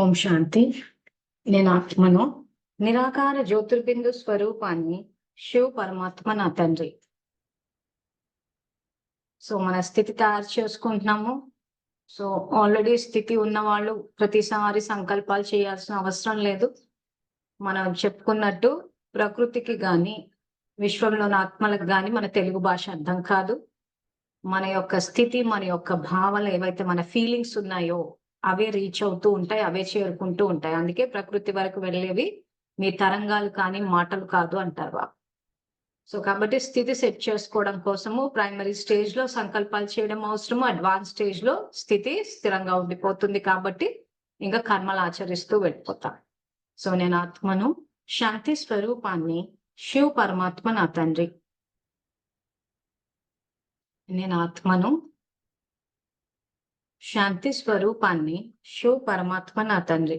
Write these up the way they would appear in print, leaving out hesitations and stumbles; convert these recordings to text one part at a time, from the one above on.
ఓం శాంతి. నేను ఆత్మను, నిరాకార జ్యోతిర్బిందు స్వరూపాన్ని, శివ పరమాత్మ నా తండ్రి. సో మన స్థితి తయారు చేసుకుంటున్నాము. సో ఆల్రెడీ స్థితి ఉన్న వాళ్ళు ప్రతిసారి సంకల్పాలు చేయాల్సిన అవసరం లేదు. మనం చెప్పుకున్నట్టు ప్రకృతికి గాని విశ్వంలోని ఆత్మలకు గాని మన తెలుగు భాష అర్థం కాదు. మన యొక్క స్థితి, మన యొక్క భావాలు ఏవైతే మన ఫీలింగ్స్ ఉన్నాయో అవే రీచ్ అవుతూ ఉంటాయి, అవే చేరుకుంటూ ఉంటాయి. అందుకే ప్రకృతి వరకు వెళ్ళేవి మీ తరంగాలు కానీ మాటలు కాదు అంటారు. సో కాబట్టి స్థితి సెట్ చేసుకోవడం కోసము ప్రైమరీ స్టేజ్ లో సంకల్పాలు చేయడం అవసరము. అడ్వాన్స్ స్టేజ్ లో స్థితి స్థిరంగా ఉండిపోతుంది కాబట్టి ఇంకా కర్మలు ఆచరిస్తూ వెళ్ళిపోతాం. సో నేను ఆత్మను, శాంతి స్వరూపాన్ని, శివ పరమాత్మ నా తండ్రి. నేను ఆత్మను, శాంతి స్వరూపాన్ని, శివ పరమాత్మ నా తండ్రి.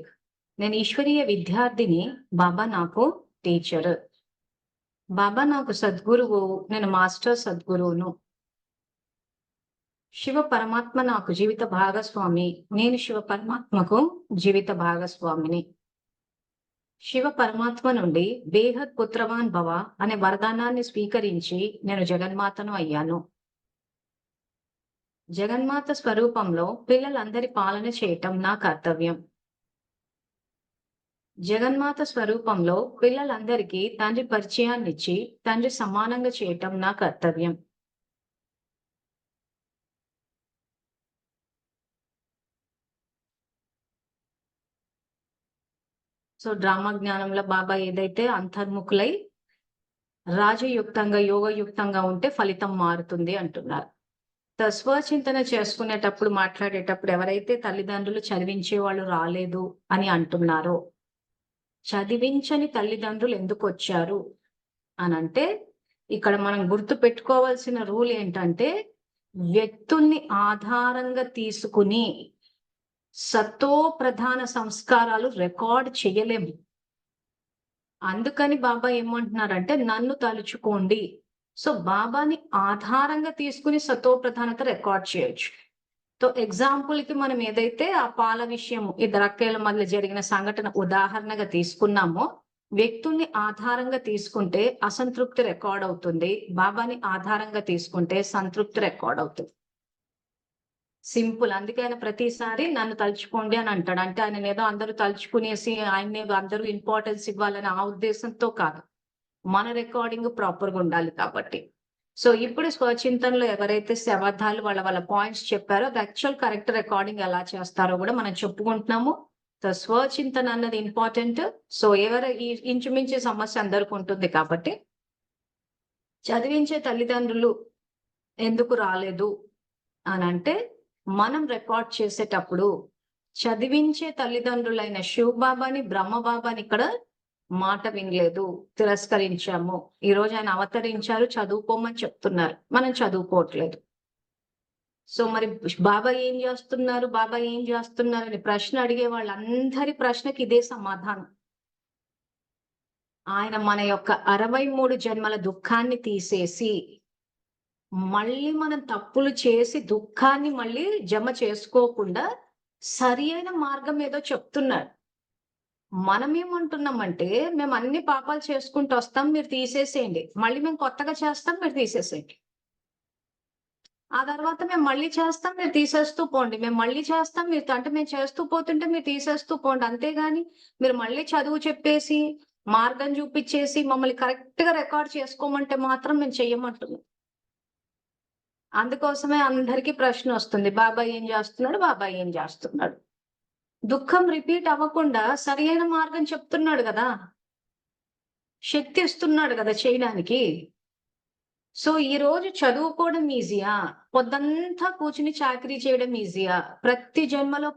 నేను ఈశ్వరీయ విద్యార్థిని, బాబా నాకు టీచర్. బాబా నాకు సద్గురువు, నేను మాస్టర్ సద్గురువును. శివ పరమాత్మ నాకు జీవిత భాగస్వామి, నేను శివ పరమాత్మకు జీవిత భాగస్వామిని. శివ పరమాత్మ నుండి బేహద్ పుత్రవాన్ భవ అనే వరదానాన్ని స్వీకరించి నేను జగన్మాతను అయ్యాను. జగన్మాత స్వరూపంలో పిల్లలందరి పాలన చేయటం నా కర్తవ్యం. జగన్మాత స్వరూపంలో పిల్లలందరికీ తండ్రి పరిచయాన్నిచ్చి తండ్రి సమానంగా చేయటం నా కర్తవ్యం. సో డ్రామా జ్ఞానంలో బాబా ఏదైతే అంతర్ముఖులై రాజయుక్తంగా యోగయుక్తంగా ఉంటే ఫలితం మారుతుంది అంటున్నారు. స్వచింతన చేసుకునేటప్పుడు మాట్లాడేటప్పుడు ఎవరైతే తల్లిదండ్రులు చదివించే వాళ్ళు రాలేదు అని అంటున్నారో, చదివించని తల్లిదండ్రులు ఎందుకు వచ్చారు అనంటే, ఇక్కడ మనం గుర్తు పెట్టుకోవాల్సిన రూల్ ఏంటంటే, వ్యక్తుల్ని ఆధారంగా తీసుకుని సతో ప్రధాన సంస్కారాలు రికార్డ్ చేయలేము. అందుకని బాబా ఏమంటున్నారంటే నన్ను తలుచుకోండి. సో బాబాని ఆధారంగా తీసుకుని సతో ప్రధానత రికార్డ్ చేయొచ్చు. సో ఎగ్జాంపుల్ కి మనం ఏదైతే ఆ పాల విషయం ఇద్దరు అక్కల మధ్య జరిగిన సంఘటన ఉదాహరణగా తీసుకున్నామో, వ్యక్తుల్ని ఆధారంగా తీసుకుంటే అసంతృప్తి రికార్డ్ అవుతుంది, బాబాని ఆధారంగా తీసుకుంటే సంతృప్తి రికార్డ్ అవుతుంది. సింపుల్. అందుకే ఆయన ప్రతిసారి నన్ను తలుచుకోండి అని అంటాడు. అంటే ఆయన ఏదో అందరూ తలుచుకునేసి ఆయన అందరూ ఇంపార్టెన్స్ ఇవ్వాలని ఆ ఉద్దేశంతో కాదు, మన రికార్డింగ్ ప్రాపర్ గా ఉండాలి కాబట్టి. సో ఇప్పుడు స్వచింతనలో ఎవరైతే శవార్థాలు వాళ్ళ పాయింట్స్ చెప్పారో అది యాక్చువల్ కరెక్ట్ రికార్డింగ్ ఎలా చేస్తారో కూడా మనం చెప్పుకుంటున్నాము. సో స్వచింతన అన్నది ఇంపార్టెంట్. సో ఎవరు ఈ ఇంచుమించు సమస్య అందరికి ఉంటుంది కాబట్టి, చదివించే తల్లిదండ్రులు ఎందుకు రాలేదు అని అంటే, మనం రికార్డ్ చేసేటప్పుడు చదివించే తల్లిదండ్రులైన శివబాబాని బ్రహ్మబాబాని ఇక్కడ మాట వినలేదు, తిరస్కరించాము. ఈ రోజు ఆయన అవతరించారు, చదువుకోమని చెప్తున్నారు, మనం చదువుకోవట్లేదు. సో మరి బాబా ఏం చేస్తున్నారు, బాబా ఏం చేస్తున్నారు అని ప్రశ్న అడిగే వాళ్ళందరి ప్రశ్నకి ఇదే సమాధానం. ఆయన మన యొక్క 63 జన్మల దుఃఖాన్ని తీసేసి మళ్ళీ మనం తప్పులు చేసి దుఃఖాన్ని మళ్ళీ జమ చేసుకోకుండా సరి అయిన మార్గం ఏదో చెప్తున్నాడు. మనం ఏమంటున్నామంటే, మేము అన్ని పాపాలు చేసుకుంటూ వస్తాం, మీరు తీసేసేయండి, మళ్ళీ మేము కొత్తగా చేస్తాం, మీరు తీసేసేయండి. ఆ తర్వాత మేము మళ్ళీ చేస్తాం, మీరు తీసేస్తూ పోండి, మేము మళ్ళీ చేస్తాం, మీరు అంటే మేము చేస్తూ పోతుంటే మీరు తీసేస్తూ పోండి. అంతేగాని మీరు మళ్ళీ చదువు చెప్పేసి మార్గం చూపించేసి మమ్మల్ని కరెక్ట్ గా రికార్డ్ చేసుకోమంటే మాత్రం మేము చెయ్యమంటున్నాం. అందుకోసమే అందరికీ ప్రశ్న వస్తుంది, బాబాయ్ ఏం చేస్తున్నాడు, బాబాయ్ ఏం చేస్తున్నాడు. దుఃఖం రిపీట్ అవ్వకుండా సరి అయిన మార్గం చెప్తున్నాడు కదా, శక్తి ఇస్తున్నాడు కదా చేయడానికి. సో ఈ రోజు చదువుకోవడం ఈజీయా, పొద్దంతా కూర్చుని చాకరీ చేయడం ఈజీయా, ప్రతి జన్మలో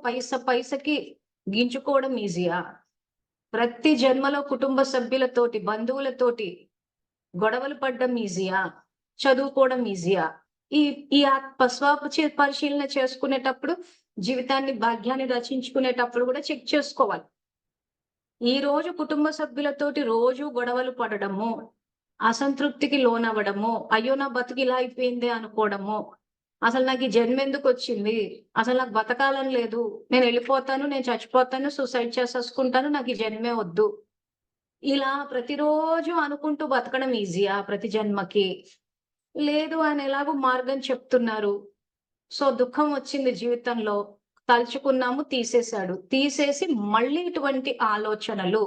పైసకి గింజుకోవడం ఈజీయా, ప్రతి జన్మలో కుటుంబ సభ్యులతోటి బంధువులతోటి గొడవలు పడ్డం ఈజీయా, చదువుకోవడం ఈజీయా? ఈ ఈ పరిశీలన చేసుకునేటప్పుడు, జీవితాన్ని భాగ్యాన్ని రచించుకునేటప్పుడు కూడా చెక్ చేసుకోవాలి. ఈ రోజు కుటుంబ సభ్యులతోటి రోజు గొడవలు పడడము, అసంతృప్తికి లోనవ్వడము, అయ్యో నా బతుకు ఇలా అయిపోయిందే అనుకోవడము, అసలు నాకు ఈ జన్మ ఎందుకు వచ్చింది, అసలు నాకు బతకాలని లేదు, నేను వెళ్ళిపోతాను, నేను చచ్చిపోతాను, సూసైడ్ చేసేసుకుంటాను, నాకు ఈ జన్మే వద్దు. ఇలా ప్రతిరోజు అనుకుంటూ బతకడం ఈజీయా ప్రతి జన్మకి? లేదు, ఆయన ఎలాగో మార్గం చెప్తున్నారు. సో దుఃఖం వచ్చింది జీవితంలో, తలుచుకున్నాము, తీసేశాడు. తీసేసి మళ్ళీ ఇటువంటి ఆలోచనలు,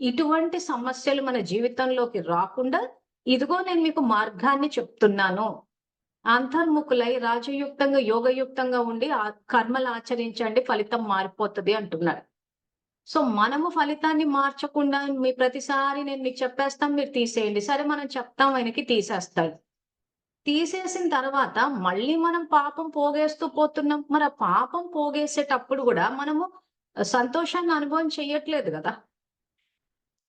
ఇటువంటి సమస్యలు మన జీవితంలోకి రాకుండా, ఇదిగో నేను మీకు మార్గాన్ని చెప్తున్నాను. అంతర్ముఖులై రాజయుక్తంగా, యోగయుక్తంగా ఉండి కర్మలు ఆచరించండి, ఫలితం మారిపోతది అంటున్నాడు. సో మనము ఫలితాన్ని మార్చకుండా మీ ప్రతిసారి నేను మీకు చెప్పేస్తాం, మీరు తీసేయండి. సరే మనం చెప్తాం, ఆయనకి తీసేస్తాడు. తీసేసిన తర్వాత మళ్ళీ మనం పాపం పోగేస్తూ పోతున్నాం. మరి ఆ పాపం పోగేసేటప్పుడు గూడా మనము సంతోషాన్ని అనుభవం చెయ్యట్లేదు గదా!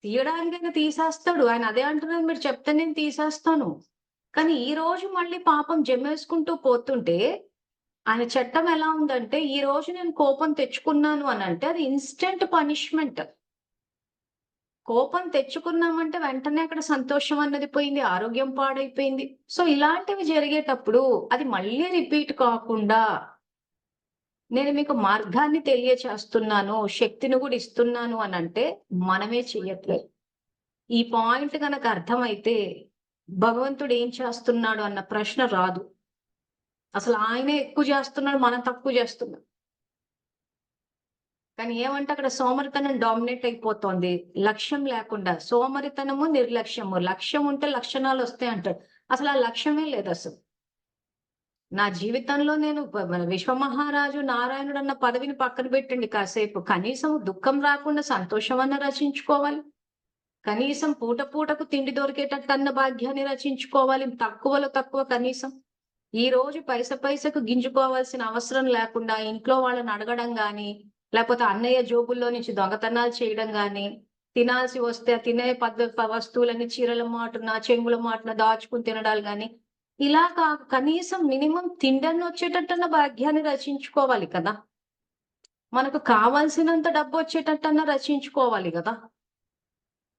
తీయడానికైనా తీసేస్తాడు. ఆయన అదే అంటున్నారు, మీరు చెప్తే నేను తీసేస్తాను. కానీ ఈ రోజు మళ్ళీ పాపం జమేసుకుంటూ పోతుంటే, ఆయన చట్టం ఎలా ఉందంటే, ఈ రోజు నేను కోపం తెచ్చుకున్నాను అనంటే అది ఇన్‌స్టంట్ పనిష్మెంట్. కోపం తెచ్చుకున్నామంటే వెంటనే అక్కడ సంతోషం అన్నది పోయింది, ఆరోగ్యం పాడైపోయింది. సో ఇలాంటివి జరిగేటప్పుడు అది మళ్ళీ రిపీట్ కాకుండా నేను మీకు మార్గాన్ని తెలియచేస్తున్నాను, శక్తిని కూడా ఇస్తున్నాను అనంటే మనమే చెయ్యట్లేదు. ఈ పాయింట్ గనక అర్థమైతే భగవంతుడు ఏం చేస్తున్నాడు అన్న ప్రశ్న రాదు. అసలు ఆయనే ఎక్కువ చేస్తున్నాడు, మనం తక్కువ చేస్తున్నాం. కానీ ఏమంటే అక్కడ సోమరితనం డామినేట్ అయిపోతోంది. లక్ష్యం లేకుండా సోమరితనము, నిర్లక్ష్యము. లక్ష్యం ఉంటే లక్షణాలు వస్తాయి అంటాడు. అసలు ఆ లక్ష్యమే లేదసలు. నా జీవితంలో నేను విశ్వమహారాజు, నారాయణుడు అన్న పదవిని పక్కన పెట్టండి కాసేపు. కనీసం దుఃఖం రాకుండా సంతోషమన్నా రచించుకోవాలి. కనీసం పూట పూటకు తిండి దొరికేటట్టు అన్న భాగ్యాన్ని రచించుకోవాలి. తక్కువలో తక్కువ కనీసం. ఈ రోజు పైస పైసకు గింజుకోవాల్సిన అవసరం లేకుండా ఇంట్లో వాళ్ళని అడగడం గాని, లేకపోతే అన్నయ్య జోబుల్లో నుంచి దొంగతనాలు చేయడం గాని, తినాల్సి వస్తే తినే వస్తువులన్నీ చీరల మాటున, చెంగుల మాటున దాచుకుని తినడాలు గాని, ఇలా కనీసం మినిమం తిండన్న వచ్చేటట్టన్న భాగ్యాన్ని రచించుకోవాలి కదా! మనకు కావాల్సినంత డబ్బొచ్చేటట్టన్నా రచించుకోవాలి గదా!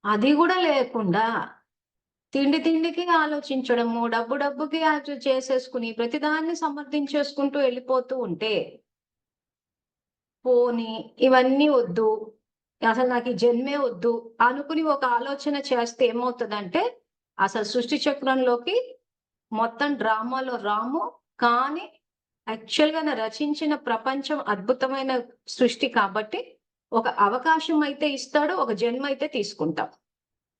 అది గూడా లేకుండా తిండి తిండికి ఆలోచించడము, డబ్బు డబ్బుకి చేసేసుకుని ప్రతిదాన్ని సమర్థించేసుకుంటూ వెళ్ళిపోతూ ఉంటే, పోనీ ఇవన్నీ వద్దు, అసలు నాకు ఈ జన్మే వద్దు అనుకుని ఒక ఆలోచన చేస్తే ఏమవుతదంటే, అసలు సృష్టి చక్రంలోకి మొత్తం డ్రామాలో రాము. కానీ యాక్చువల్‌గా రచించిన ప్రపంచం అద్భుతమైన సృష్టి కాబట్టి, ఒక అవకాశం అయితే ఇస్తాడు, ఒక జన్మ అయితే తీసుకుంటాం.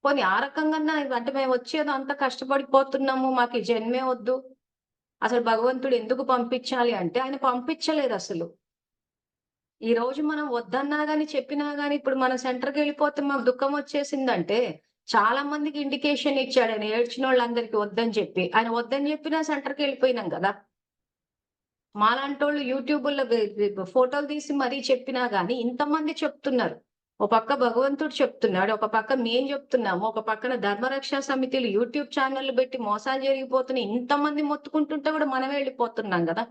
పోనీ ఆ రకంగాన్నా అంటే మేము వచ్చేదంతా కష్టపడిపోతున్నాము, మాకు ఈ జన్మే వద్దు. అసలు భగవంతుడు ఎందుకు పంపించాలి అంటే, ఆయన పంపించలేదసలు. ఈ రోజు మనం వద్దన్నా గాని, చెప్పినా గాని, ఇప్పుడు మన సెంటర్‌కెళ్ళిపోతే మాకు దుఃఖం వచ్చేసిందంటే, చాలా మందికి ఇండికేషన్ ఇచ్చాడు ఆయన ఏడ్చినోళ్ళందరికి వద్దని చెప్పి. ఆయన వద్దని చెప్పినా సెంటర్‌కెళ్ళిపోయినాం గదా! మాలాంటోళ్ళు యూట్యూబుల్లో ఫోటోలు తీసి మరీ చెప్పినా గాని, ఇంతమంది చెప్తున్నారు. ఒక పక్క భగవంతుడు చెప్తున్నాడు, ఒక పక్క మేము చెప్తున్నాము, ఒక పక్కన ధర్మరక్షా సమితిలు యూట్యూబ్ ఛానెల్‌లు పెట్టి మోసాలు జరిగిపోతున్నాయి. ఇంతమంది మొత్తుకుంటుంటే కూడా మనమే వెళ్ళిపోతున్నాం గదా!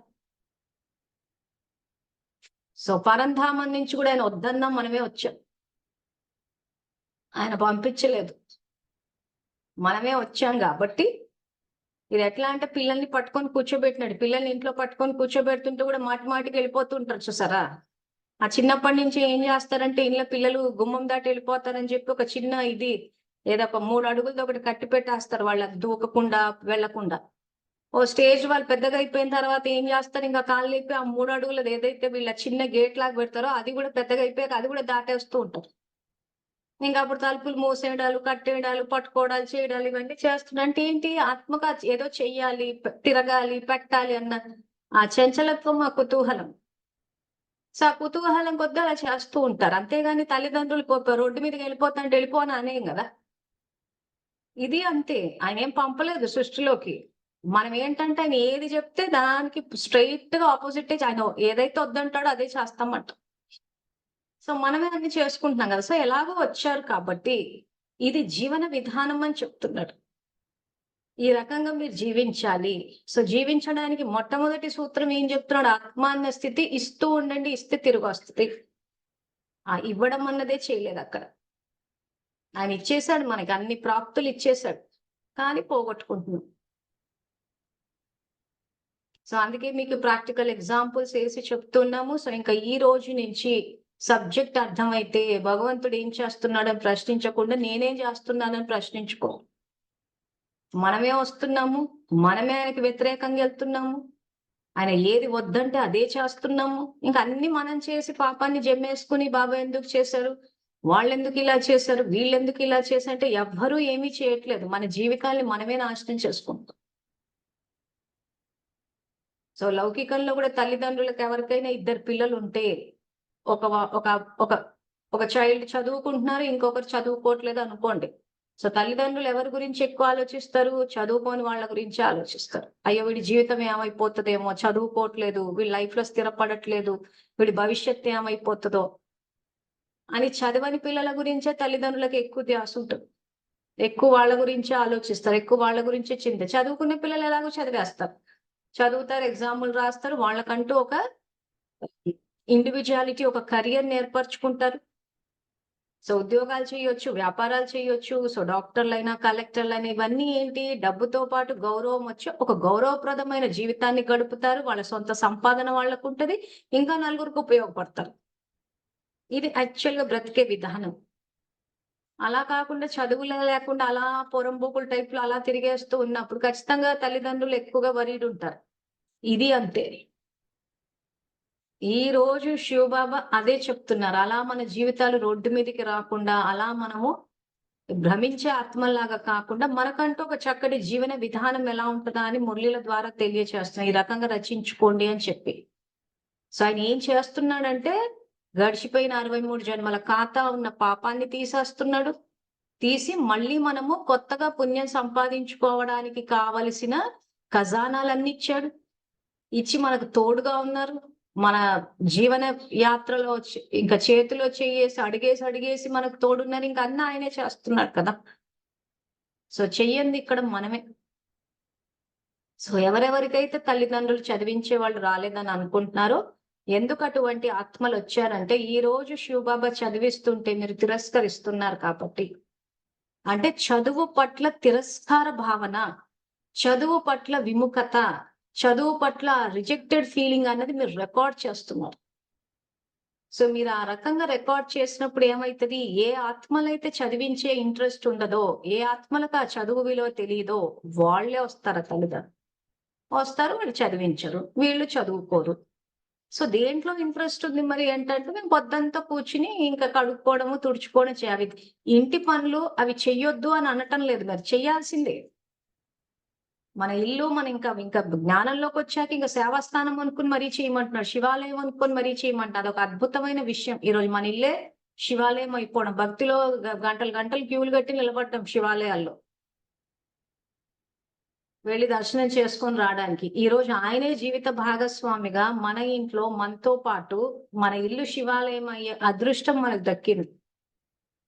సో, పరంధామం నుంచి కూడా ఆయన వద్దన్నా మనమే వచ్చాం. ఆయన పంపించలేదు. మనమే వచ్చాం గాబట్టి, ఇదెట్లా అంటే పిల్లల్ని పట్టుకొని కూర్చోబెట్టినాడు. పిల్లల్ని ఇంట్లో పట్టుకొని కూర్చోబెడుతుంటే కూడా మాటి మాటికి వెళ్ళిపోతూ ఉంటారు చూసారా? ఆ చిన్నప్పటి నుంచి ఏం చేస్తారంటే ఇంట్లో పిల్లలు గుమ్మం దాటి వెళ్ళిపోతారని చెప్పి ఒక చిన్న ఇది ఏదో ఒక 3 అడుగులది ఒకటి కట్టి పెట్టేస్తారు వాళ్ళకి దూకకుండా, వెళ్ళకుండా. ఓ స్టేజ్ వాళ్ళు పెద్దగా అయిపోయిన తర్వాత ఏం చేస్తారు ఇంకా కాళ్ళు లేపి ఆ 3 అడుగులది ఏదైతే వీళ్ళ చిన్న గేట్ లాగా పెడతారో అది కూడా పెద్దగా అయిపోయాక అది కూడా దాటేస్తూ ఉంటారు. ఇంకా అప్పుడు తలుపులు మూసేయడాలు, కట్టేయడాలు, పట్టుకోవడాలు, చేయడాలు ఇవన్నీ చేస్తున్నా అంటే ఏంటి ఆత్మగా ఏదో చెయ్యాలి, తిరగాలి, పెట్టాలి అన్న ఆ చంచలత్వం, ఆ కుతూహలం. సో, ఆ కుతూహలం కొద్దీ అలా చేస్తూ ఉంటారు. అంతేగాని తల్లిదండ్రులు రోడ్డు మీదకి వెళ్ళిపోతాంటే వెళ్ళిపో అని అనేయం గదా! ఇది అంతే. ఆయనేం పంపలేదు సృష్టిలోకి. మనం ఏంటంటే ఆయన ఏది చెప్తే దానికి స్ట్రెయిట్‌గా అపోజిటే ఆయన ఏదైతే వద్దంటాడో అదే చేస్తామంట. సో, మనమే అన్ని చేసుకుంటున్నాం గదా! సో, ఎలాగో వచ్చారు కాబట్టి ఇది జీవన విధానం అని చెప్తున్నాడు. ఈ రకంగా మీరు జీవించాలి. సో, జీవించడానికి మొట్టమొదటి సూత్రం ఏం చెప్తున్నాడు? ఆత్మ అన్న స్థితి ఇస్తూ ఉండండి, ఇస్తే తిరిగొస్తది. ఆ ఇవ్వడం అన్నదే చేయలేదక్కడ. ఆయన ఇచ్చేసాడు మనకి అన్ని ప్రాప్తులు ఇచ్చేసాడు. కానీ పోగొట్టుకుంటున్నాం. సో అందుకే మీకు ప్రాక్టికల్ ఎగ్జాంపుల్స్ వేసి చెప్తున్నాము. సో ఇంకా ఈ రోజు నుంచి సబ్జెక్ట్ అర్థమైతే భగవంతుడు ఏం చేస్తున్నాడని ప్రశ్నించకుండా నేనేం చేస్తున్నానని ప్రశ్నించుకో. మనమే వస్తున్నాము, మనమే ఆయనకి వ్యతిరేకంగా వెళ్తున్నాము. ఆయన ఏది వద్దంటే అదే చేస్తున్నాము. ఇంకా అన్ని మనం చేసి పాపాన్ని జమ్మేసుకుని బాబా ఎందుకు చేశారు, వాళ్ళెందుకు ఇలా చేశారు, వీళ్ళెందుకు ఇలా చేశారు అంటే ఎవ్వరూ ఏమీ చేయట్లేదు. మన జీవితాల్ని మనమే నాశనం చేసుకుంటాం. సో లౌకికంలో కూడా తల్లిదండ్రులకు ఎవరికైనా ఇద్దరు పిల్లలు ఉంటే ఒక ఒక ఒక ఒక చైల్డ్ చదువుకుంటున్నారు, ఇంకొకరు చదువుకోవట్లేదు అనుకోండి. సో తల్లిదండ్రులు ఎవరి గురించి ఎక్కువ ఆలోచిస్తారు, చదువుకోని వాళ్ళ గురించి ఆలోచిస్తారు. అయ్యో వీడి జీవితం ఏమైపోతుందేమో, చదువుకోవట్లేదు, వీడి లైఫ్ లో స్థిరపడట్లేదు, వీడి భవిష్యత్తు ఏమైపోతుందో అని చదవని పిల్లల గురించే తల్లిదండ్రులకు ఎక్కువ ధ్యాస ఉంటుంది. ఎక్కువ వాళ్ళ గురించే ఆలోచిస్తారు, ఎక్కువ వాళ్ళ గురించే చింత. చదువుకునే పిల్లలు ఎలాగో చదివేస్తారు, చదువుతారు, ఎగ్జాములు రాస్తారు, వాళ్ళకంటూ ఒక ఇండివిజువాలిటీ, ఒక కెరియర్ ఏర్పరచుకుంటారు. సో ఉద్యోగాలు చేయొచ్చు, వ్యాపారాలు చేయొచ్చు. సో డాక్టర్లైనా, కలెక్టర్లైనా ఇవన్నీ ఏంటి, డబ్బుతో పాటు గౌరవం వచ్చి ఒక గౌరవప్రదమైన జీవితాన్ని గడుపుతారు. వాళ్ళ సొంత సంపాదన వాళ్ళకు ఉంటది, ఇంకా నలుగురికి ఉపయోగపడతారు. ఇది యాక్చువల్‌గా బ్రతికే విధానం. అలా కాకుండా చదువులే లేకుండా అలా పొరంబోకుల టైప్‌లో అలా తిరిగేస్తూ ఉన్నప్పుడు ఖచ్చితంగా తల్లిదండ్రులు ఎక్కువగా వరీడ్ ఉంటారు. ఇది అంతే. ఈ రోజు శివబాబా అదే చెప్తున్నారు. అలా మన జీవితాలు రోడ్డు మీదకి రాకుండా, అలా మనము భ్రమించే ఆత్మల్లాగా కాకుండా మనకంటూ ఒక చక్కటి జీవన విధానం ఎలా ఉంటదా అని మురళీల ద్వారా తెలియచేస్తున్నారు. ఈ రకంగా రచించుకోండి అని చెప్పి. సో ఆయన ఏం చేస్తున్నాడంటే గడిచిపోయిన 63 జన్మల ఖాతా ఉన్న పాపాన్ని తీసేస్తున్నాడు. తీసి మళ్ళీ మనము కొత్తగా పుణ్యం సంపాదించుకోవడానికి కావలసిన ఖజానాలన్నీ ఇచ్చాడు. ఇచ్చి మనకు తోడుగా ఉన్నారు. మన జీవన యాత్రలో ఇంకా చేతిలో చెయ్యేసి అడిగేసి అడిగేసి మనకు తోడున్నారు. ఇంక అన్నీ ఆయనే చేస్తున్నాడు కదా! సో చెయ్యంది ఇక్కడ మనమే. సో ఎవరెవరికైతే తల్లిదండ్రులు చదివించే వాళ్ళు రాలేదని అనుకుంటున్నారో, ఎందుకు అటువంటి ఆత్మలొచ్చారంటే, ఈ రోజు శివబాబా చదివిస్తుంటే మీరు తిరస్కరిస్తున్నారు కాబట్టి. అంటే చదువు పట్ల తిరస్కార భావన, చదువు పట్ల విముఖత, చదువు పట్ల రిజెక్టెడ్ ఫీలింగ్ అన్నది మీరు రికార్డ్ చేస్తున్నారు. సో మీరు ఆ రకంగా రికార్డ్ చేసినప్పుడు ఏమైతది, ఏ ఆత్మలైతే చదివించే ఇంట్రెస్ట్ ఉండదో, ఏ ఆత్మలకు ఆ చదువు విలువ తెలీదో వాళ్ళే వస్తారు తల్లిదండ్రులు. వస్తారు, వాళ్ళు చదివించరు. వీళ్ళు చదువుకోరు. సో దేంట్లో ఇంట్రెస్ట్ ఉంది మరి ఏంటంటే, మేము పొద్దంతా కూర్చుని ఇంకా కడుక్కోవడము, తుడుచుకోవడం చేయాలి. ఇంటి పనులు అవి చెయ్యొద్దు అని అనటం లేదు, మరి చెయ్యాల్సిందే. మన ఇల్లు మనం ఇంకా ఇంకా జ్ఞానంలోకొచ్చాక ఇంక సేవాస్థానం అనుకుని మరీ చేయమంటున్నాడు. శివాలయం అనుకుని మరీ చేయమంటారు. అదొక అద్భుతమైన విషయం. ఈరోజు మన ఇల్లే శివాలయం అయిపోవడం. భక్తిలో గంటలు గంటలు క్యూలు కట్టి నిలబడ్డం శివాలయాల్లో. వెళ్లి దర్శనం చేసుకొని రావడానికి. ఈరోజు ఆయనే జీవిత భాగస్వామిగా మన ఇంట్లో మనతో పాటు మన ఇల్లు శివాలయం అయ్యే అదృష్టం మనకు దక్కింది.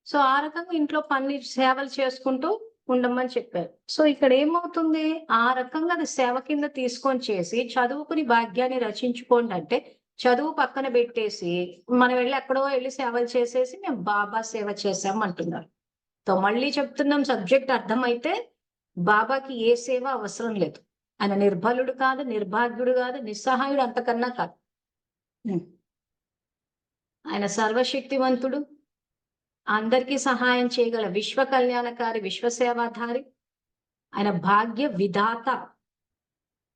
సో ఆ రకంగా ఇంట్లో పని సేవలు చేసుకుంటూ ఉండమని చెప్పారు. సో ఇక్కడ ఏమవుతుంది, ఆ రకంగా అది సేవ కింద తీసుకొని చేసి చదువుకుని భాగ్యాన్ని రచించుకోండి అంటే, చదువు పక్కన పెట్టేసి మనం ఎక్కడో వెళ్ళి సేవలు చేసేసి మేము బాబా సేవ చేసాం అంటున్నారు. సో మళ్ళీ చెప్తున్నాం, సబ్జెక్ట్ అర్థమైతే బాబాకి ఏ సేవ అవసరం లేదు. ఆయన నిర్బలుడు కాదు, నిర్భాగ్యుడు కాదు, నిస్సహాయుడు అంతకన్నా కాదు. ఆయన సర్వశక్తివంతుడు, అందరికీ సహాయం చేయగల విశ్వ కళ్యాణకారి, విశ్వసేవాధారి. ఆయన భాగ్య విధాత,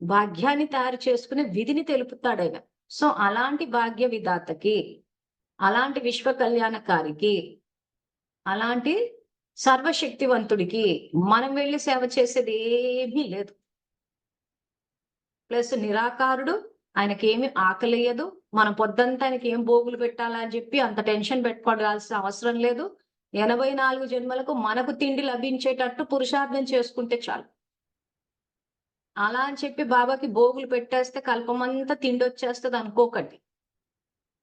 భాగ్యాన్ని తయారు చేసుకునే విధిని తెలుపుతాడు ఆయన. సో అలాంటి భాగ్య విధాతకి, అలాంటి విశ్వ కళ్యాణకారికి, అలాంటి సర్వశక్తివంతుడికి మనం వెళ్ళి సేవ చేసేది ఏమీ లేదు. ప్లస్ నిరాకారుడు, ఆయనకేమి ఆకలియదు. మనం పొద్దంతా ఆయనకి ఏం భోగులు పెట్టాలా అని చెప్పి అంత టెన్షన్ పెట్టుకోవాల్సిన అవసరం లేదు. 84 జన్మలకు మనకు తిండి లభించేటట్టు పురుషార్థం చేసుకుంటే చాలు. అలా అని చెప్పి బాబాకి భోగులు పెట్టేస్తే కల్పమంతా తిండి వచ్చేస్తుంది అనుకోకండి.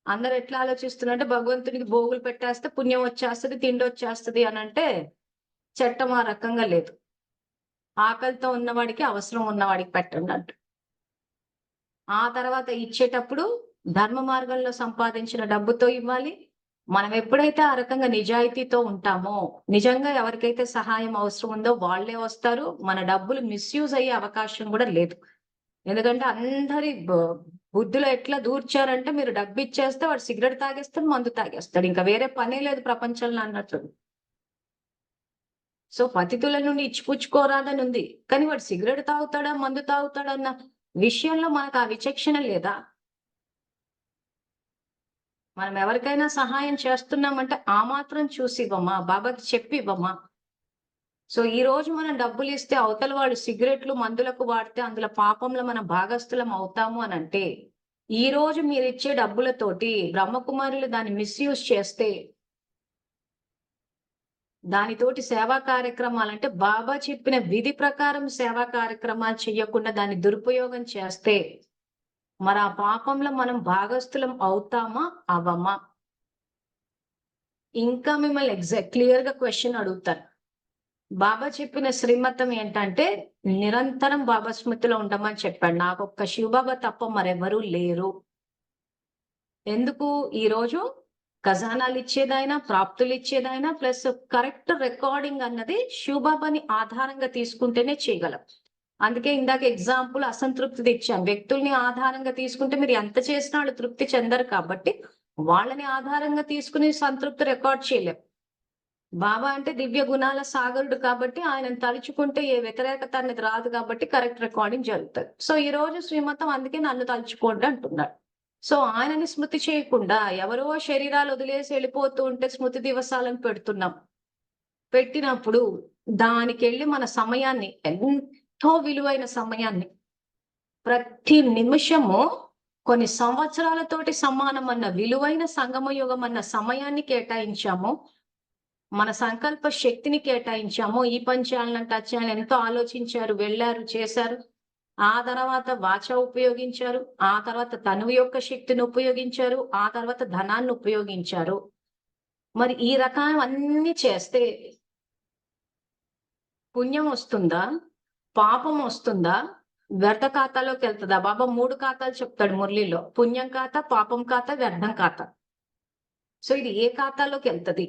అందరు ఎట్లా ఆలోచిస్తున్నారంటే, భగవంతునికి భోగులు పెట్టేస్తే పుణ్యం వచ్చేస్తది, తిండి వచ్చేస్తది అని అంటే చట్టం ఆ రకంగా లేదు. ఆకలితో ఉన్నవాడికి, అవసరం ఉన్నవాడికి పెట్టండి అంట. ఆ తర్వాత ఇచ్చేటప్పుడు ధర్మ మార్గంలో సంపాదించిన డబ్బుతో ఇవ్వాలి. మనం ఎప్పుడైతే ఆ రకంగా నిజాయితీతో ఉంటామో, నిజంగా ఎవరికైతే సహాయం అవసరం ఉందో వాళ్ళే వస్తారు. మన డబ్బులు మిస్‌యూజ్ అయ్యే అవకాశం కూడా లేదు. ఎందుకంటే అందరి బుద్ధిలో ఎట్లా దూర్చారంటే మీరు డబ్బు ఇచ్చేస్తే వాడు సిగరెట్ తాగేస్తాడు, మందు తాగేస్తాడు. ఇంకా వేరే పనే లేదు ప్రపంచంలో అన్నట్టు. సో పతితుల నుండి ఇచ్చిపుచ్చుకోరాదని ఉంది. కానీ వాడు సిగరెట్ తాగుతాడా, మందు తాగుతాడా అన్న విషయంలో మనకు ఆ విచక్షణ లేదా? మనం ఎవరికైనా సహాయం చేస్తున్నామంటే ఆ మాత్రం చూసి ఇవ్వమా? బాబాకి చెప్పి ఇవ్వమా? సో ఈ రోజు మనం డబ్బులు ఇస్తే అవతల వాళ్ళు సిగరెట్లు, మందులకు వాడితే అందులో పాపంలో మనం భాగస్థులం అవుతాము అనంటే, ఈ రోజు మీరిచ్చే డబ్బులతోటి బ్రహ్మకుమారులు దాన్ని మిస్‌యూజ్ చేస్తే, దానితోటి సేవా కార్యక్రమాలంటే బాబా చెప్పిన విధి ప్రకారం సేవా కార్యక్రమాలు చెయ్యకుండా దాన్ని దురుపయోగం చేస్తే, మరి ఆ పాపంలో మనం భాగస్థులం అవుతామా? అవ్వమా? ఇంకా మిమ్మల్ని క్లియర్‌గా క్వెషన్ అడుగుతాను. బాబా చెప్పిన శ్రీమతం ఏంటంటే, నిరంతరం బాబా స్మృతిలో ఉండమని చెప్పాడు. నాకొక్క శివబాబా తప్ప మరెవరూ లేరు. ఎందుకు ఈరోజు ఖజానాలిచ్చేదైనా, ప్రాప్తులిచ్చేదైనా ప్లస్ కరెక్ట్ రికార్డింగ్ అన్నది శివబాబాని ఆధారంగా తీసుకుంటేనే చేయగలం. అందుకే ఇందాక ఎగ్జాంపుల్ అసంతృప్తిది ఇచ్చాను. వ్యక్తుల్ని ఆధారంగా తీసుకుంటే మీరు ఎంత చేసినా వాళ్ళు తృప్తి చెందరు కాబట్టి, వాళ్ళని ఆధారంగా తీసుకుని సంతృప్తి రికార్డ్ చేయలేం. బాబా అంటే దివ్య గుణాల సాగరుడు కాబట్టి ఆయనను తలుచుకుంటే ఏ వ్యతిరేకత అనేది రాదు కాబట్టి కరెక్ట్ రికార్డింగ్ జరుగుతుంది. సో ఈ రోజు శ్రీమతం అందుకే నన్ను తలుచుకోండి అంటున్నాడు. సో ఆయనని స్మృతి చేయకుండా ఎవరో శరీరాలు వదిలేసి వెళ్ళిపోతూ ఉంటే స్మృతి దివసాలను పెడుతున్నాం. పెట్టినప్పుడు దానికెళ్ళి మన సమయాన్ని ఎంతో విలువైన సమయాన్ని ప్రతి నిమిషము కొన్ని సంవత్సరాలతోటి సమానం అన్న విలువైన సంగమ యుగం అన్న సమయాన్ని కేటాయించాము. మన సంకల్ప శక్తిని కేటాయించాము. ఈ పని చేయాలని టచ్ చేయాలని ఎంతో ఆలోచించారు, వెళ్ళారు, చేశారు. ఆ తర్వాత వాచ ఉపయోగించారు. ఆ తర్వాత తనువు యొక్క శక్తిని ఉపయోగించారు. ఆ తర్వాత ధనాన్ని ఉపయోగించారు. మరి ఈ రకమన్నీ చేస్తే పుణ్యం వస్తుందా? పాపం వస్తుందా? వ్యర్థ ఖాతాలోకి వెళ్తదా? బాబా 3 ఖాతాలు చెప్తాడు మురళిలో. పుణ్యం ఖాతా, పాపం ఖాతా, వ్యర్థం ఖాతా. సో ఇది ఏ ఖాతాలోకి వెళ్తది?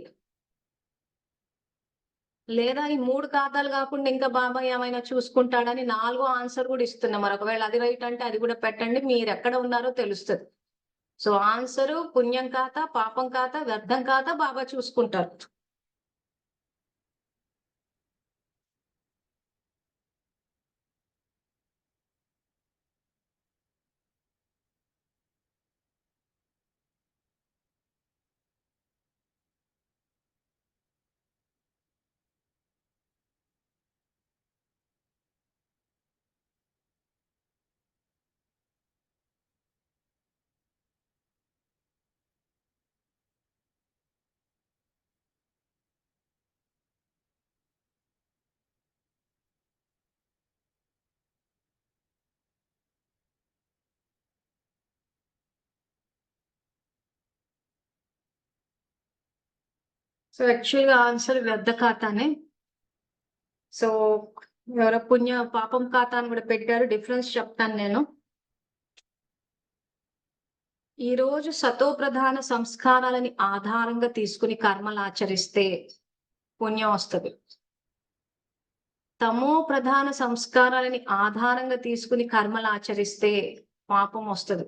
లేదా ఈ 3 ఖాతాలు కాకుండా ఇంకా బాబాయ్ ఏమైనా చూసుకుంటాడని 4 ఆన్సర్ కూడా ఇస్తున్నా. మరి ఒకవేళ అది రైట్ అంటే అది కూడా పెట్టండి. మీరెక్కడ ఉన్నారో తెలుస్తది. సో ఆన్సరు పుణ్యం ఖాతా, పాపం ఖాతా, వ్యర్థం ఖాతా బాబా చూసుకుంటారు. సో యాక్చువల్‌గా ఆన్సర్ వ్యర్థ ఖాతానే. సో ఎవరో పాపం ఖాతా అని కూడా పెట్టారు. డిఫరెన్స్ చెప్తాను నేను. ఈ రోజు సతో ప్రధాన సంస్కారాలని ఆధారంగా తీసుకుని కర్మలు ఆచరిస్తే పుణ్యం వస్తది. తమో ప్రధాన సంస్కారాలని ఆధారంగా తీసుకుని కర్మలు ఆచరిస్తే పాపం వస్తది.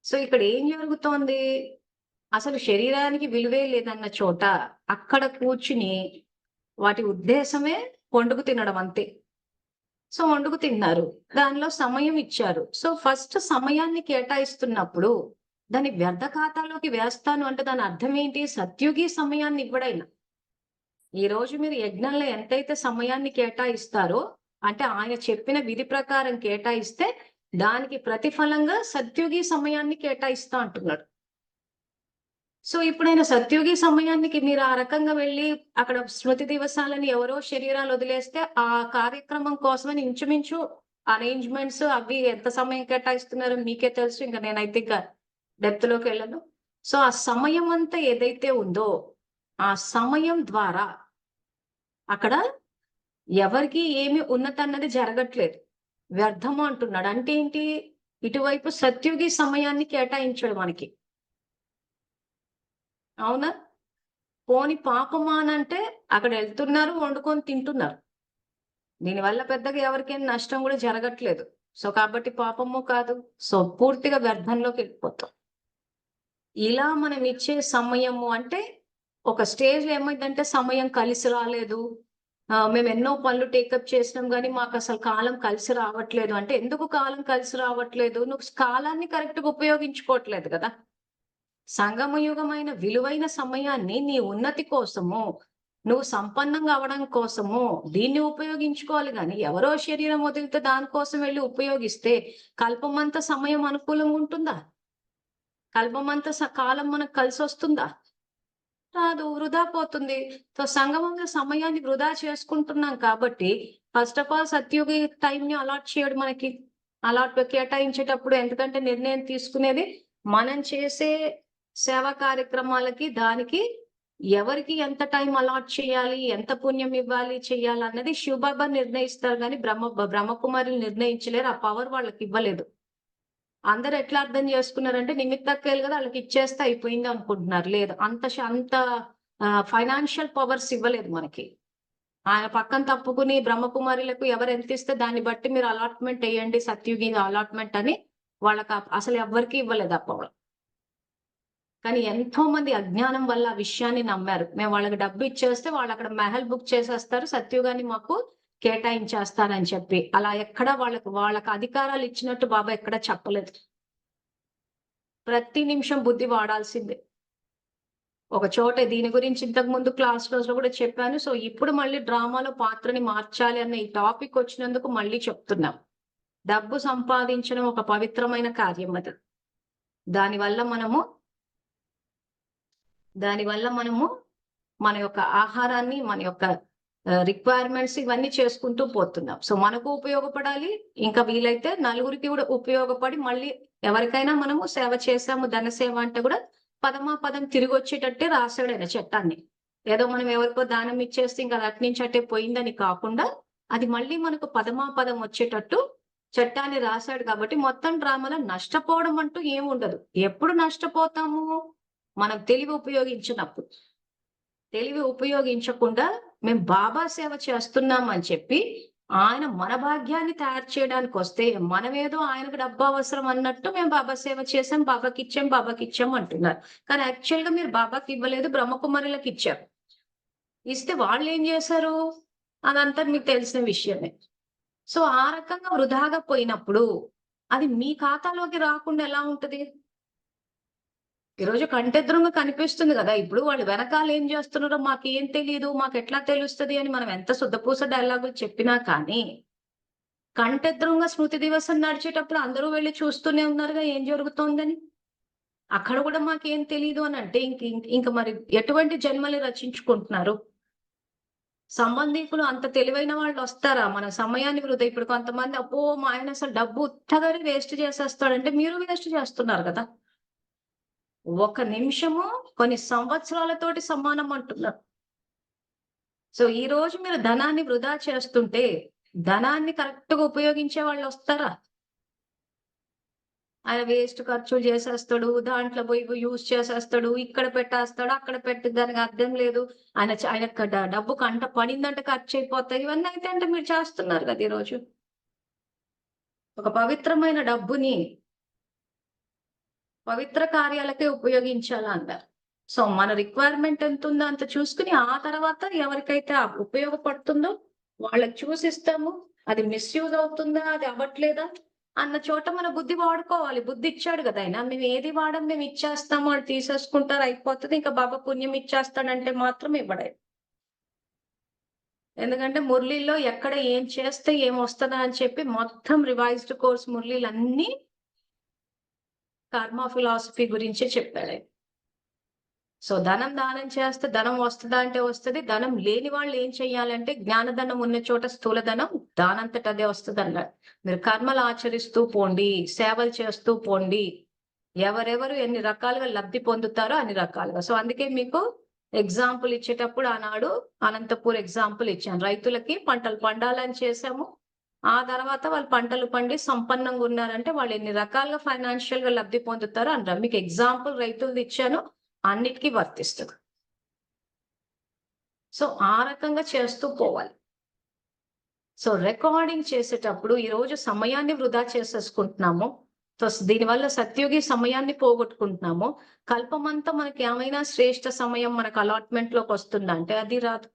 సో ఇక్కడ ఏం జరుగుతోంది? అసలు శరీరానికి విలువే లేదన్న చోట అక్కడ కూర్చుని వాటి ఉద్దేశమే వండుకు తినడం అంతే. సో వండుకు తిన్నారు. దానిలో సమయం ఇచ్చారు. సో ఫస్ట్ సమయాన్ని కేటాయిస్తున్నప్పుడు దాన్ని వ్యర్థ ఖాతాలోకి వేస్తాను అంటే దాని అర్థం ఏంటి? సత్యుగి సమయాన్ని ఇవ్వడైనా. ఈ రోజు మీరు యజ్ఞంలో ఎంతైతే సమయాన్ని కేటాయిస్తారో అంటే ఆయన చెప్పిన విధి ప్రకారం కేటాయిస్తే దానికి ప్రతిఫలంగా సత్యుగి సమయాన్ని కేటాయిస్తా అంటున్నాడు. సో ఇప్పుడైనా సత్యుగి సమయానికి మీరు ఆ రకంగా వెళ్ళి అక్కడ స్మృతి దివసాలని ఎవరో శరీరాలు వదిలేస్తే ఆ కార్యక్రమం కోసమని ఇంచుమించు అరేంజ్మెంట్స్ అవి ఎంత సమయం కేటాయిస్తున్నారో మీకే తెలుసు. ఇంకా నేనైతే ఇంకా డెప్త్ లోకి వెళ్ళను. సో ఆ సమయం అంతా ఏదైతే ఉందో ఆ సమయం ద్వారా అక్కడ ఎవరికి ఏమి ఉన్నతన్నది జరగట్లేదు. వ్యర్థము అంటున్నాడు. అంటే ఏంటి? ఇటువైపు సత్యుగి సమయాన్ని కేటాయించాడు మనకి. అవునా? పోని పాపమా అనంటే అక్కడ వెళ్తున్నారు, వండుకొని తింటున్నారు. దీనివల్ల పెద్దగా ఎవరికేం నష్టం కూడా జరగట్లేదు. సో కాబట్టి పాపము కాదు. సో పూర్తిగా వ్యర్థంలోకి వెళ్ళిపోతాం. ఇలా మనం ఇచ్చే సమయము అంటే ఒక స్టేజ్‌లో ఏమైందంటే సమయం కలిసి రాలేదు. మేము ఎన్నో పనులు టేకప్ చేసినాం గానీ మాకసలు కాలం కలిసి రావట్లేదు. అంటే ఎందుకు కాలం కలిసి రావట్లేదు? నువ్వు కాలాన్ని కరెక్ట్‌గా ఉపయోగించుకోవట్లేదు గదా! సంగమయుగమైన విలువైన సమయాన్ని నీ ఉన్నతి కోసము, నువ్వు సంపన్నంగా అవ్వడం కోసము దీన్ని ఉపయోగించుకోవాలి గానీ, ఎవరో శరీరం వదిలితే దానికోసం వెళ్లి ఉపయోగిస్తే కల్పమంత సమయం అనుకూలంగా ఉంటుందా? కల్పమంత కాలం మనకు కలిసొస్తుందా? రాదు. వృధా పోతుంది. సో, సంగమంలో సమయాన్ని వృధా చేసుకుంటున్నాం కాబట్టి, ఫస్ట్ ఆఫ్ ఆల్ సత్యుగి టైమ్‌ని అలాట్ చేయడు మనకి. కేటాయించేటప్పుడు ఎందుకంటే నిర్ణయం తీసుకునేది మనం చేసే సేవా కార్యక్రమాలకి, దానికి ఎవరికి ఎంత టైం అలాట్ చేయాలి, ఎంత పుణ్యం ఇవ్వాలి, చెయ్యాలన్నది శివబాబా నిర్ణయిస్తారు గానీ, బ్రహ్మకుమారులు నిర్ణయించలేరు. ఆ పవర్ వాళ్ళకివ్వలేదు. అందరూ ఎట్లా అర్థం చేసుకున్నారంటే నిమిత్తక్కేలు కదా వాళ్ళకి ఇచ్చేస్తే అయిపోయింది అనుకుంటున్నారు. లేదు. అంత ఫైనాన్షియల్ పవర్స్ ఇవ్వలేదు మనకి. ఆయన పక్కన తప్పుకుని బ్రహ్మకుమారులకు ఎవరు ఎంత ఇస్తే దాన్ని బట్టి మీరు అలాట్‌మెంట్ ఎయ్యండి. సత్యుగి అలాట్‌మెంట్ అని వాళ్ళకి అసలు ఎవ్వరికీ ఇవ్వలేదు ఆ పవర్. కానీ ఎంతో మంది అజ్ఞానం వల్ల ఆ విషయాన్ని నమ్మారు. మేము వాళ్ళకి డబ్బు ఇచ్చేస్తే వాళ్ళక్కడ మహల్ బుక్ చేసేస్తారు. సత్యుగాని మాకు కేటాయించేస్తారని చెప్పి. అలా ఎక్కడా వాళ్ళకి అధికారాలు ఇచ్చినట్టు బాబా ఎక్కడా చెప్పలేదు. ప్రతి నిమిషం బుద్ధి వాడాల్సిందే. ఒక చోట దీని గురించి ఇంతకు ముందు క్లాస్‌లో కూడా చెప్పాను. సో, ఇప్పుడు మళ్ళీ డ్రామాలో పాత్రని మార్చాలి అన్న ఈ టాపిక్ వచ్చినందుకు మళ్ళీ చెప్తున్నాం. డబ్బు సంపాదించడం ఒక పవిత్రమైన కార్యం అది. దానివల్ల మనము దానివల్ల మనము మన యొక్క ఆహారాన్ని, మన యొక్క రిక్వైర్మెంట్స్ ఇవన్నీ చేసుకుంటూ పోతున్నాం. సో, మనకు ఉపయోగపడాలి. ఇంకా వీలైతే నలుగురికి కూడా ఉపయోగపడి మళ్ళీ ఎవరికైనా మనము సేవ చేశాము, ధన సేవ అంటే కూడా పదమాపదం తిరిగొచ్చేటట్టే రాసాడాయన చట్టాన్ని. ఏదో మనం ఎవరికో దానం ఇచ్చేస్తే ఇంక అది అట్నుంచి అట్టే పోయిందని కాకుండా, అది మళ్ళీ మనకు పదమాపదం వచ్చేటట్టు చట్టాన్ని రాసాడు కాబట్టి మొత్తం డ్రామాలో నష్టపోవడం అంటూ ఏముండదు. ఎప్పుడు నష్టపోతాము? మనం తెలివి ఉపయోగించినప్పుడు. తెలివి ఉపయోగించకుండా మేము బాబా సేవ చేస్తున్నాం అని చెప్పి, ఆయన మన భాగ్యాన్ని తయారు చేయడానికొస్తే, మనమేదో ఆయనకు డబ్బు అవసరం అన్నట్టు మేము బాబా సేవ చేసాం, బాబాకిచ్చాం అంటున్నారు. కానీ యాక్చువల్‌గా మీరు బాబాకి ఇవ్వలేదు, బ్రహ్మకుమారులకిచ్చారు. ఇస్తే వాళ్ళేం జేశారు? అదంతా మీకు తెలిసిన విషయమే. సో, ఆ రకంగా వృధాగా పోయినప్పుడు, అది మీ ఖాతాలోకి రాకుండా ఎలా ఉంటది? ఈరోజు కంటెదురుంగా కనిపిస్తుంది గదా! ఇప్పుడు వాళ్ళు వెనకాల ఏం జేస్తున్నారో మాకేం తెలీదు, మాకెట్లా తెలుస్తది అని మనం ఎంత సుద్దపూస డైలాగులు చెప్పినా కానీ, కంటెదురుంగా స్మృతి దివసం నడిచేటప్పుడు అందరూ వెళ్లి చూస్తూనే ఉన్నారుగా ఏం జరుగుతోందని. అక్కడ గూడా మాకేం తెలీదు అనంటే ఇంక మరి ఎటువంటి జన్మని రచించుకుంటున్నారు? సంబంధీకులు అంత తెలివైన వాళ్ళొస్తారా? మన సమయాన్ని వృధా ఇప్పుడు కొంతమంది అబ్బో! మా ఆయన అసలు డబ్బు ఉత్తగనే వేస్ట్ చేసేస్తాడంటే మీరు వేస్ట్ చేస్తున్నారు గదా! ఒక నిమిషము కొన్ని సంవత్సరాలతోటి సమానం అంటున్నారు. సో, ఈరోజు మీరు ధనాన్ని వృధా చేస్తుంటే, ధనాన్ని కరెక్ట్‌గా ఉపయోగించే వాళ్ళొస్తారా? ఆయన వేస్ట్ ఖర్చులు చేసేస్తాడు. దాంట్లో పోయి యూజ్ చేసేస్తాడు. ఇక్కడ పెట్టేస్తాడు. అక్కడ పెట్టి దానికి అర్థం లేదు. ఆయనకు డబ్బు కంట పడిందంటే ఖర్చయిపోతాయి. ఇవన్నీ అయితే అంటే మీరు చేస్తున్నారు కదా ఈరోజు. ఒక పవిత్రమైన డబ్బుని పవిత్ర కార్యాలకే ఉపయోగించాలన్నారు. సో, మన రిక్వైర్మెంట్ ఎంతుందో అంత చూసుకొని, ఆ తర్వాత ఎవరికైతే ఉపయోగపడుతుందో వాళ్ళకి చూసిస్తాము. అది మిస్‌యూజ్ అవుతుందా? అది అవ్వట్లేదా? అన్న చోట మన బుద్ధి వాడుకోవాలి. బుద్ధి ఇచ్చాడు గదా ఆయన. మేము ఏది వాడం మేము ఇచ్చేస్తాము. ఆళ్ళు తీసేసుకుంటారు అయిపోతది. ఇంకా బాబా పుణ్యం ఇచ్చేస్తాడంటే మాత్రం ఇవ్వడాయన. ఎందుకంటే మురళీలో ఎక్కడ ఏం చేస్తే ఏమొస్తదా అని చెప్పి మొత్తం రివైజ్డ్ కోర్స్ మురళీలన్నీ కర్మ ఫిలాసఫీ గురించే చెప్పాడాయన. సో, ధనం దానం చేస్తే ధనం వస్తదా అంటే వస్తది. ధనం లేని వాళ్ళు ఏం చెయ్యాలంటే జ్ఞానధనం ఉన్న చోట స్థూల ధనం దానంతట అదే వస్తదన్నాడు. మీరు కర్మలు ఆచరిస్తూ పోండి. సేవలు చేస్తూ పోండి. ఎవరెవరు ఎన్ని రకాలుగా లబ్ధి పొందుతారో అన్ని రకాలుగా. సో, అందుకే మీకు ఎగ్జాంపుల్ ఇచ్చేటప్పుడు ఆనాడు అనంతపూర్ ఎగ్జాంపుల్ ఇచ్చాను. రైతులకి పంటలు పండాలని చేశాము. ఆ తర్వాత వాళ్ళు పంటలు పండి సంపన్నంగా ఉన్నారంటే వాళ్ళు ఎన్ని రకాలుగా ఫైనాన్షియల్‌గా లబ్ధి పొందుతారో అన్నారు. మీకు ఎగ్జాంపుల్ రైతులది ఇచ్చాను. అన్నిటికి వర్తిస్తది. సో, ఆ రకంగా చేస్తూ పోవాలి. సో రికార్డింగ్ చేసేటప్పుడు ఈరోజు సమయాన్ని వృధా చేసేసుకుంటున్నాము. సో దీనివల్ల సత్యుగి సమయాన్ని పోగొట్టుకుంటున్నాము. కల్పమంతా మనకి ఏమైనా శ్రేష్ఠ సమయం మనకు అలాట్మెంట్ లోకి వస్తుందంటే అది రాదు.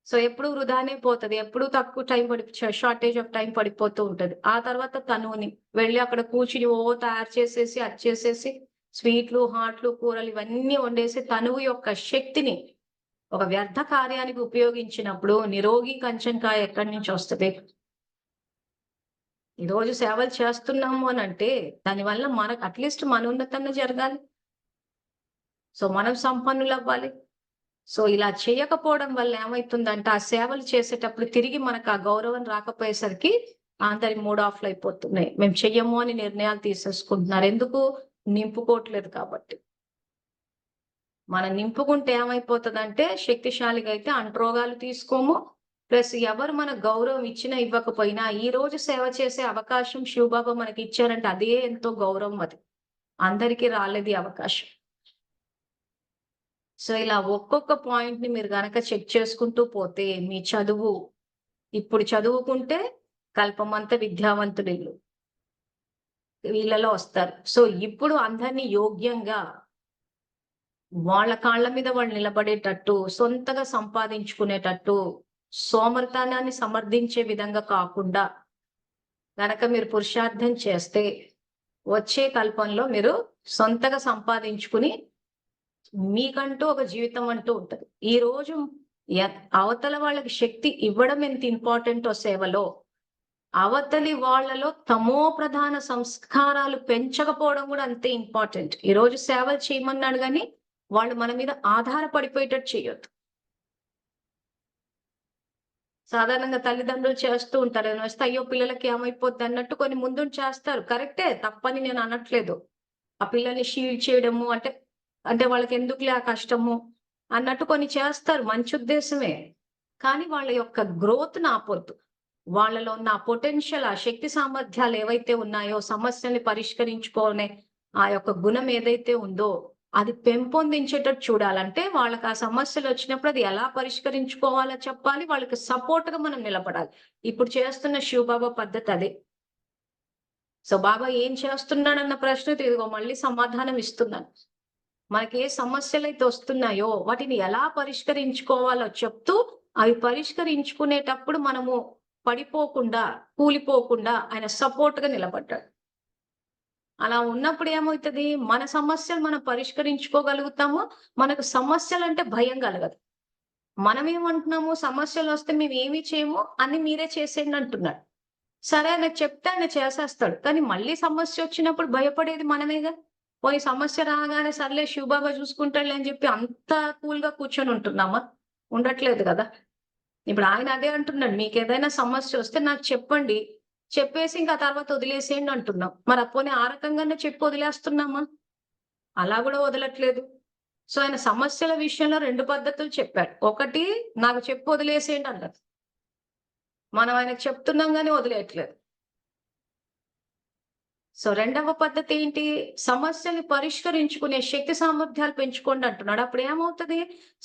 సో ఎప్పుడు వృధానే పోతుంది, ఎప్పుడు తక్కువ టైం షార్టేజ్ ఆఫ్ టైం పడిపోతూ ఉంటది. ఆ తర్వాత తనువుని వెళ్ళి అక్కడ కూర్చుని తయారు చేసేసి అది చేసేసి స్వీట్లు, హాట్లు, కూరలు ఇవన్నీ వండేసి తనువు యొక్క శక్తిని ఒక వ్యర్థ కార్యానికి ఉపయోగించినప్పుడు నిరోగి కంచంకాయ ఎక్కడి నుంచి వస్తుంది? ఈరోజు సేవలు చేస్తున్నాము అని అంటే దానివల్ల మనకు అట్లీస్ట్ మన ఉన్నతంగా జరగాలి. సో మనం సంపన్నులు అవ్వాలి. సో ఇలా చేయకపోవడం వల్ల ఏమైతుందంటే ఆ సేవలు చేసేటప్పుడు తిరిగి మనకు ఆ గౌరవం రాకపోయేసరికి అందరి మూడ్ ఆఫ్లు అయిపోతున్నాయి. మేము చెయ్యము అని నిర్ణయాలు తీసేసుకుంటున్నారు. ఎందుకు? నింపుకోవట్లేదు కాబట్టి. మనం నింపుకుంటే ఏమైపోతుందంటే శక్తిశాలిగా అయితే అంట్రోగాలు తీసుకోము. ప్లస్ ఎవరు మన గౌరవం ఇచ్చినా ఇవ్వకపోయినా ఈ రోజు సేవ చేసే అవకాశం శివబాబా మనకి ఇచ్చారంటే అదే ఎంతో గౌరవం. అది అందరికీ రాలేదు అవకాశం. సో ఇలా ఒక్కొక్క పాయింట్ ని మీరు గనక చెక్ చేసుకుంటూ పోతే మీ చదువు ఇప్పుడు చదువుకుంటే కల్పమంత విద్యావంతులు వీళ్ళలో వస్తారు. సో ఇప్పుడు అందరినీ యోగ్యంగా వాళ్ళ కాళ్ళ మీద వాళ్ళు నిలబడేటట్టు సొంతగా సంపాదించుకునేటట్టు సోమర్తనాన్ని సమర్థించే విధంగా కాకుండా గనక మీరు పురుషార్థం చేస్తే వచ్చే కల్పంలో మీరు సొంతగా సంపాదించుకుని మీకంటూ ఒక జీవితం అంటూ ఉంటది. ఈ రోజు అవతల వాళ్ళకి శక్తి ఇవ్వడం ఎంత ఇంపార్టెంటో సేవలో, అవతలి వాళ్ళలో తమో ప్రధాన సంస్కారాలు పెంచకపోవడం కూడా అంతే ఇంపార్టెంట్. ఈ రోజు సేవలు చేయమన్నాడు కానీ వాళ్ళు మన మీద ఆధారపడిపోయేటట్టు చేయొద్దు. సాధారణంగా తల్లిదండ్రులు చేస్తూ ఉంటారు. వస్తే అయ్యో పిల్లలకి ఏమైపోద్ది అన్నట్టు కొన్ని ముందు చేస్తారు. కరెక్టే, తప్పని నేను అనట్లేదు. ఆ పిల్లల్ని షీల్డ్ చేయడము అంటే అంటే వాళ్ళకి ఎందుకులే ఆ కష్టము అన్నట్టు కొన్ని చేస్తారు, మంచి ఉద్దేశమే. కానీ వాళ్ళ యొక్క గ్రోత్‌ని ఆపొద్దు. వాళ్ళలో ఉన్న పొటెన్షియల్, ఆ శక్తి సామర్థ్యాలు ఏవైతే ఉన్నాయో సమస్యల్ని పరిష్కరించుకోనే ఆ యొక్క గుణం ఏదైతే ఉందో అది పెంపొందించేటట్టు చూడాలంటే వాళ్ళకి ఆ సమస్యలు వచ్చినప్పుడు అది ఎలా పరిష్కరించుకోవాలో చెప్పాలి. వాళ్ళకి సపోర్ట్‌గా మనం నిలబడాలి. ఇప్పుడు చేస్తున్న శివబాబా పద్ధతి అదే. సో బాబా ఏం చేస్తున్నాడన్న ప్రశ్నకి ఇదిగో మళ్ళీ సమాధానం ఇస్తున్నాను. మనకి ఏ సమస్యలైతే వస్తున్నాయో వాటిని ఎలా పరిష్కరించుకోవాలో చెప్తూ అవి పరిష్కరించుకునేటప్పుడు మనము పడిపోకుండా, కూలిపోకుండా ఆయన సపోర్ట్‌గా నిలబడ్డాడు. అలా ఉన్నప్పుడు ఏమవుతది? మన సమస్యలు మనం పరిష్కరించుకోగలుగుతాము. మనకు సమస్యలంటే భయం కలగదు. మనమేమంటున్నాము? సమస్యలొస్తే మేమేమి చేయము, అన్ని మీరే చేసేయండి అంటున్నాడు. సరే ఆయనకు చెప్తే ఆయన చేసేస్తాడు. కానీ మళ్ళీ సమస్యొచ్చినప్పుడు భయపడేది మనమేగా. పోనీ సమస్య రాగానే సర్లే శివబాబా చూసుకుంటాడులే అని చెప్పి అంత కూల్‌గా కూర్చొని ఉంటున్నామా? ఉండట్లేదు గదా! ఇప్పుడు ఆయన అదే అంటున్నాడు. మీకేదైనా సమస్యొస్తే నాకు చెప్పండి. చెప్పేసి ఇంకా తర్వాత వదిలేసేయండి అంటున్నాం. మరి పోనీ ఆ రకంగానే చెప్పి వదిలేస్తున్నామా? అలా గూడా వదలట్లేదు. సో ఆయన సమస్యల విషయంలో 2 పద్ధతులు చెప్పాడు. ఒకటి నాకు చెప్పి వదిలేసేయండి అన్నారు. మనం ఆయనకు చెప్తున్నాం గాని వదిలేయట్లేదు. సో రెండవ పద్ధతి ఏంటి? సమస్యల్ని పరిష్కరించుకునే శక్తి సామర్థ్యాలు పెంచుకోండి అంటున్నాడు. అప్పుడు ఏమవుతది?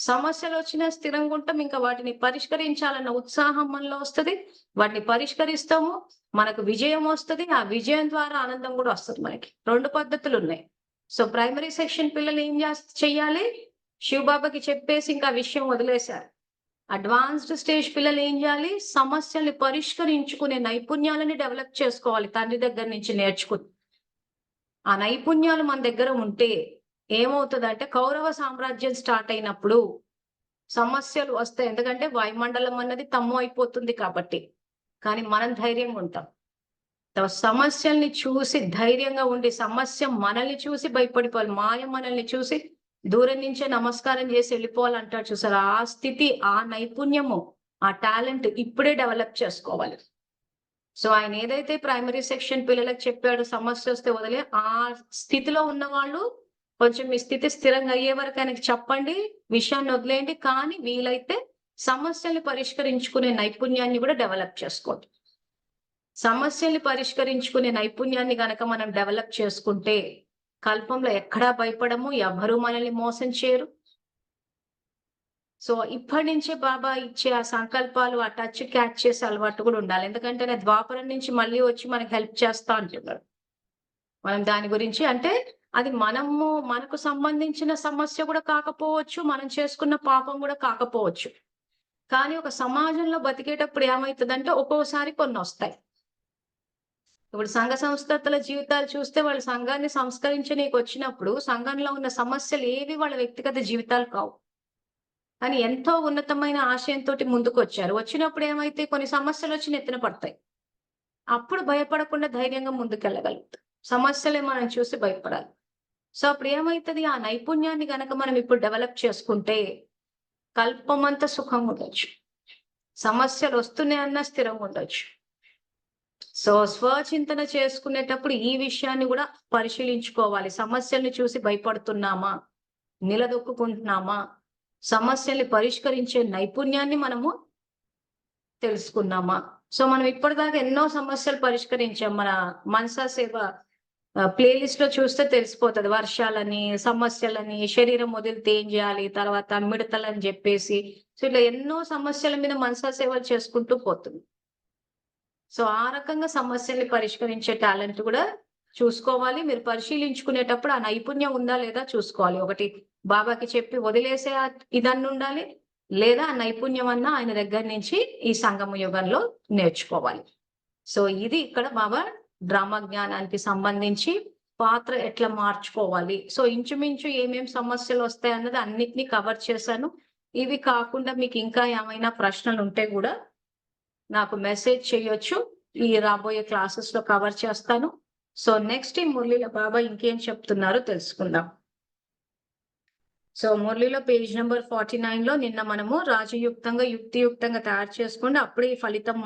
సమస్యలొచ్చినా స్థిరంగా ఉంటాం. ఇంకా వాటిని పరిష్కరించాలన్న ఉత్సాహం మనలో వస్తది. వాటిని పరిష్కరిస్తాము. మనకు విజయం వస్తది. ఆ విజయం ద్వారా ఆనందం కూడా వస్తది మనకి. 2 పద్ధతులున్నాయి. సో ప్రైమరీ సెక్షన్ పిల్లలు ఏం చెయ్యాలి? శివబాబాకి చెప్పేసి ఇంకా ఆ విషయం వదిలేశారు. అడ్వాన్స్డ్ స్టేజ్ పిల్లలు ఏం చేయాలి? సమస్యల్ని పరిష్కరించుకునే నైపుణ్యాలని డెవలప్ చేసుకోవాలి తండ్రి దగ్గర నుంచి నేర్చుకుని. ఆ నైపుణ్యాలు మన దగ్గర ఉంటే ఏమవుతదంటే కౌరవ సామ్రాజ్యం స్టార్ట్ అయినప్పుడు సమస్యలు వస్తాయి. ఎందుకంటే వాయుమండలం అన్నది తమ్ము అయిపోతుంది కాబట్టి. కానీ మనం ధైర్యంగా ఉంటాం. సమస్యల్ని చూసి ధైర్యంగా ఉండి సమస్య మనల్ని చూసి భయపడిపోవాలి. మాయ మనల్ని చూసి దూరం నుంచే నమస్కారం చేసి వెళ్ళిపోవాలంటాడు చూసారా? ఆ స్థితి, ఆ నైపుణ్యము, ఆ టాలెంట్ ఇప్పుడే డెవలప్ చేసుకోవాలి. సో ఆయన ఏదైతే ప్రైమరీ సెక్షన్ పిల్లలకు చెప్పాడు సమస్య వస్తే వదిలే, ఆ స్థితిలో ఉన్న వాళ్ళు కొంచెం మీ స్థితి స్థిరంగా అయ్యే వరకు ఆయనకి చెప్పండి, విషయాన్ని వదిలేయండి. కానీ వీలైతే సమస్యల్ని పరిష్కరించుకునే నైపుణ్యాన్ని కూడా డెవలప్ చేసుకోండి. సమస్యల్ని పరిష్కరించుకునే నైపుణ్యాన్ని గనక మనం డెవలప్ చేసుకుంటే కల్పంలో ఎక్కడా భయపడము, ఎవ్వరూ మనల్ని మోసం చేయరు. సో ఇప్పటి నుంచే బాబా ఇచ్చే ఆ సంకల్పాలు, ఆ టచ్ క్యాచ్ చేసే అలవాటు కూడా ఉండాలి. ఎందుకంటే నేను ద్వాపరం నుంచి మళ్ళీ వచ్చి మనకు హెల్ప్ చేస్తా అంటున్నాడు. మనం దాని గురించి అంటే అది మనకు సంబంధించిన సమస్య కూడా కాకపోవచ్చు. మనం చేసుకున్న పాపం కూడా కాకపోవచ్చు. కానీ ఒక సమాజంలో బతికేటప్పుడు ఏమైతదంటే ఒక్కోసారి కొన్నొస్తాయి. ఇప్పుడు సంఘ సంస్కర్తల జీవితాలు చూస్తే వాళ్ళు సంఘాన్ని సంస్కరించనీకొచ్చినప్పుడు సంఘంలో ఉన్న సమస్యలు ఏవి వాళ్ళ వ్యక్తిగత జీవితాలు కావు. కానీ ఎంతో ఉన్నతమైన ఆశయంతోటి ముందుకొచ్చారు. వచ్చినప్పుడు ఏమైతే కొన్ని సమస్యలొచ్చి నెత్తిన పడతాయి. అప్పుడు భయపడకుండా ధైర్యంగా ముందుకెళ్ళగలుగుతాం. సమస్యలే మనం చూసి భయపడాలి. సో అప్పుడు ఏమైతది ఆ నైపుణ్యాన్ని గనక మనం ఇప్పుడు డెవలప్ చేసుకుంటే కల్పమంత సుఖంగా ఉండొచ్చు. సమస్యలొస్తున్నాయన్నా స్థిరంగా ఉండొచ్చు. సో స్వచింతన చేసుకునేటప్పుడు ఈ విషయాన్ని కూడా పరిశీలించుకోవాలి. సమస్యల్ని చూసి భయపడుతున్నామా? నిలదొక్కుకుంటున్నామా? సమస్యల్ని పరిష్కరించే నైపుణ్యాన్ని మనము తెలుసుకున్నామా? సో మనం ఇప్పటిదాకా ఎన్నో సమస్యలు పరిష్కరించాం. మన మనసా సేవ ప్లే లిస్ట్ లో చూస్తే తెలిసిపోతది. వర్షాలని, సమస్యలని, శరీరం వదిలితే ఏం చేయాలి? తర్వాత మిడతలని చెప్పేసి సో ఇట్లా ఎన్నో సమస్యల మీద మనసా సేవలు చేసుకుంటూ పోతుంది. సో ఆ రకంగా సమస్యల్ని పరిష్కరించే టాలెంట్ కూడా చూసుకోవాలి. మీరు పరిశీలించుకునేటప్పుడు ఆ నైపుణ్యం ఉందా లేదా చూసుకోవాలి. ఒకటి బాబాకి చెప్పి వదిలేసే ఇదన్నా ఉండాలి. లేదా ఆ నైపుణ్యం అన్నా ఆయన దగ్గర నుంచి ఈ సంగమ యుగంలో నేర్చుకోవాలి. సో ఇది ఇక్కడ బాబా డ్రామా జ్ఞానానికి సంబంధించి పాత్ర ఎట్లా మార్చుకోవాలి. సో ఇంచుమించు ఏమేం సమస్యలు వస్తాయి అన్నది అన్నిటినీ కవర్ చేశాను. ఇవి కాకుండా మీకు ఇంకా ఏమైనా ప్రశ్నలు ఉంటే కూడా నాకు మెసేజ్ చేయొచ్చు. ఈ రాబోయే క్లాసెస్ లో కవర్ చేస్తాను. సో నెక్స్ట్ ఈ మురళీల బాబా ఇంకేం చెప్తున్నారో తెలుసుకుందాం. సో మురళిలో పేజ్ నెంబర్ 49 లో నిన్న మనము రాజయుక్తంగా యుక్తియుక్తంగా తయారు చేసుకుంటే అప్పుడే ఈ ఫలితం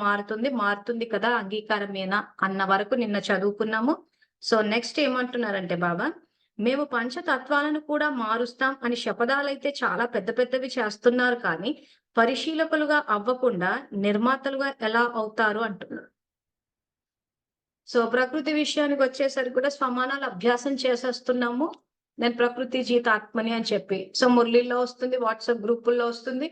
మారుతుంది కదా అంగీకారమేనా అన్న వరకు నిన్న చదువుకున్నాము. సో నెక్స్ట్ ఏమంటున్నారంటే బాబా మేము పంచతత్వాలను కూడా మారుస్తాం అని శపథాలైతే చాలా పెద్ద పెద్దవి చేస్తున్నారు కానీ పరిశీలకులుగా అవ్వకుండా నిర్మాతలుగా ఎలా అవుతారు అంటున్నారు. సో ప్రకృతి విషయానికి వచ్చేసరికి కూడా స్వమానాలు అభ్యాసం చేసేస్తున్నాము. నేను ప్రకృతి జీతాత్మని అని చెప్పి సో మురళిలో వస్తుంది, వాట్సాప్ గ్రూపుల్లో వస్తుంది.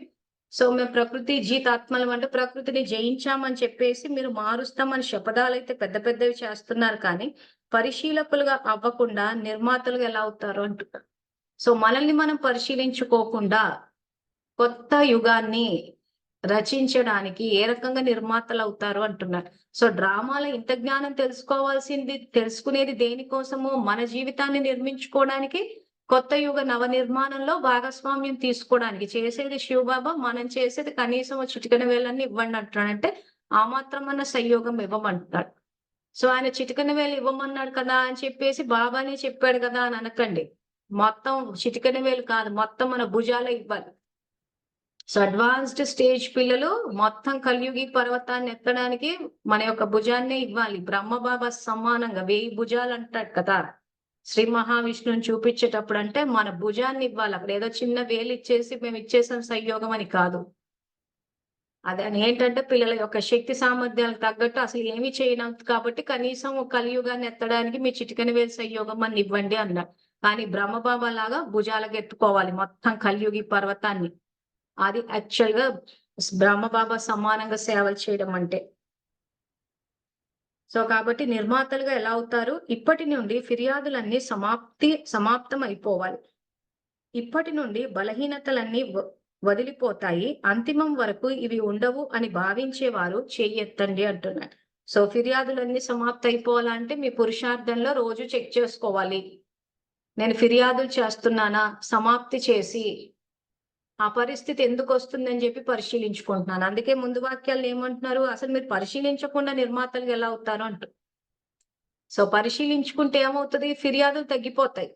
సో మేము ప్రకృతి జీతాత్మలం అంటే ప్రకృతిని జయించామని చెప్పేసి మీరు మారుస్తామని శపథాలైతే పెద్ద పెద్దవి చేస్తున్నారు కానీ పరిశీలకులుగా అవ్వకుండా నిర్మాతలుగా ఎలా అవుతారు అంటున్నారు. సో మనల్ని మనం పరిశీలించుకోకుండా కొత్త యుగాన్ని రచించడానికి ఏ రకంగా నిర్మాతలు అవుతారు అంటున్నారు. సో డ్రామాల ఇంత జ్ఞానం తెలుసుకునేది దేనికోసము? మన జీవితాన్ని నిర్మించుకోవడానికి, కొత్త యుగ నవ నిర్మాణంలో భాగస్వామ్యం తీసుకోవడానికి. చేసేది శివబాబా, మనం చేసేది కనీసం చిటికెన వేలన్నీ ఇవ్వండి అంటున్నాడంటే ఆ మాత్రమన్న సంయోగం ఇవ్వమంటున్నాడు. సో ఆయన చిటికెన వేలు ఇవ్వమన్నాడు కదా అని చెప్పేసి బాబానే చెప్పాడు కదా అని అనకండి. మొత్తం చిటికెన వేలు కాదు, మొత్తం మన భుజాలే ఇవ్వాలి. సో అడ్వాన్స్డ్ స్టేజ్ పిల్లలు మొత్తం కలియుగి పర్వతాన్ని ఎత్తడానికి మన యొక్క భుజాన్నే ఇవ్వాలి. బ్రహ్మబాబా సమానంగా 1000 భుజాలు అంటాడు కదా శ్రీ మహావిష్ణువుని చూపించేటప్పుడు. అంటే మన భుజాన్ని ఇవ్వాలి. అక్కడ ఏదో చిన్న వేలు ఇచ్చేసి మేము ఇచ్చేసాం సంయోగం అని కాదు. అది ఏంటంటే పిల్లల యొక్క శక్తి సామర్థ్యాలకు తగ్గట్టు అసలు ఏమి చేయనంత కాబట్టి కనీసం కలియుగాన్ని ఎత్తడానికి మీ చిటికెన వేలు సంయోగం అని ఇవ్వండి అన్నాడు. కానీ బ్రహ్మబాబా లాగా భుజాలకు ఎత్తుకోవాలి మొత్తం కలియుగి పర్వతాన్ని. అది యాక్చువల్ గా బ్రహ్మబాబా సమానంగా సేవలు చేయడం అంటే. సో కాబట్టి నిర్మాతలుగా ఎలా అవుతారు? ఇప్పటి నుండి ఫిర్యాదులన్నీ సమాప్తం అయిపోవాలి. ఇప్పటి నుండి బలహీనతలన్నీ వదిలిపోతాయి. అంతిమం వరకు ఇవి ఉండవు అని భావించేవారు చెయ్యెత్తండి అంటున్నాడు. సో ఫిర్యాదులన్నీ సమాప్తి అయిపోవాలంటే మీ పురుషార్థంలో రోజు చెక్ చేసుకోవాలి. నేను ఫిర్యాదులు చేస్తున్నానా? సమాప్తి చేసి ఆ పరిస్థితి ఎందుకు వస్తుందని చెప్పి పరిశీలించుకుంటున్నాను. అందుకే ముందు వాక్యాలు ఏమంటున్నారు? అసలు మీరు పరిశీలించకుండా నిర్మాతలుగా ఎలా అవుతారు అంటారు. సో పరిశీలించుకుంటే ఏమవుతుంది? ఫిర్యాదులు తగ్గిపోతాయి.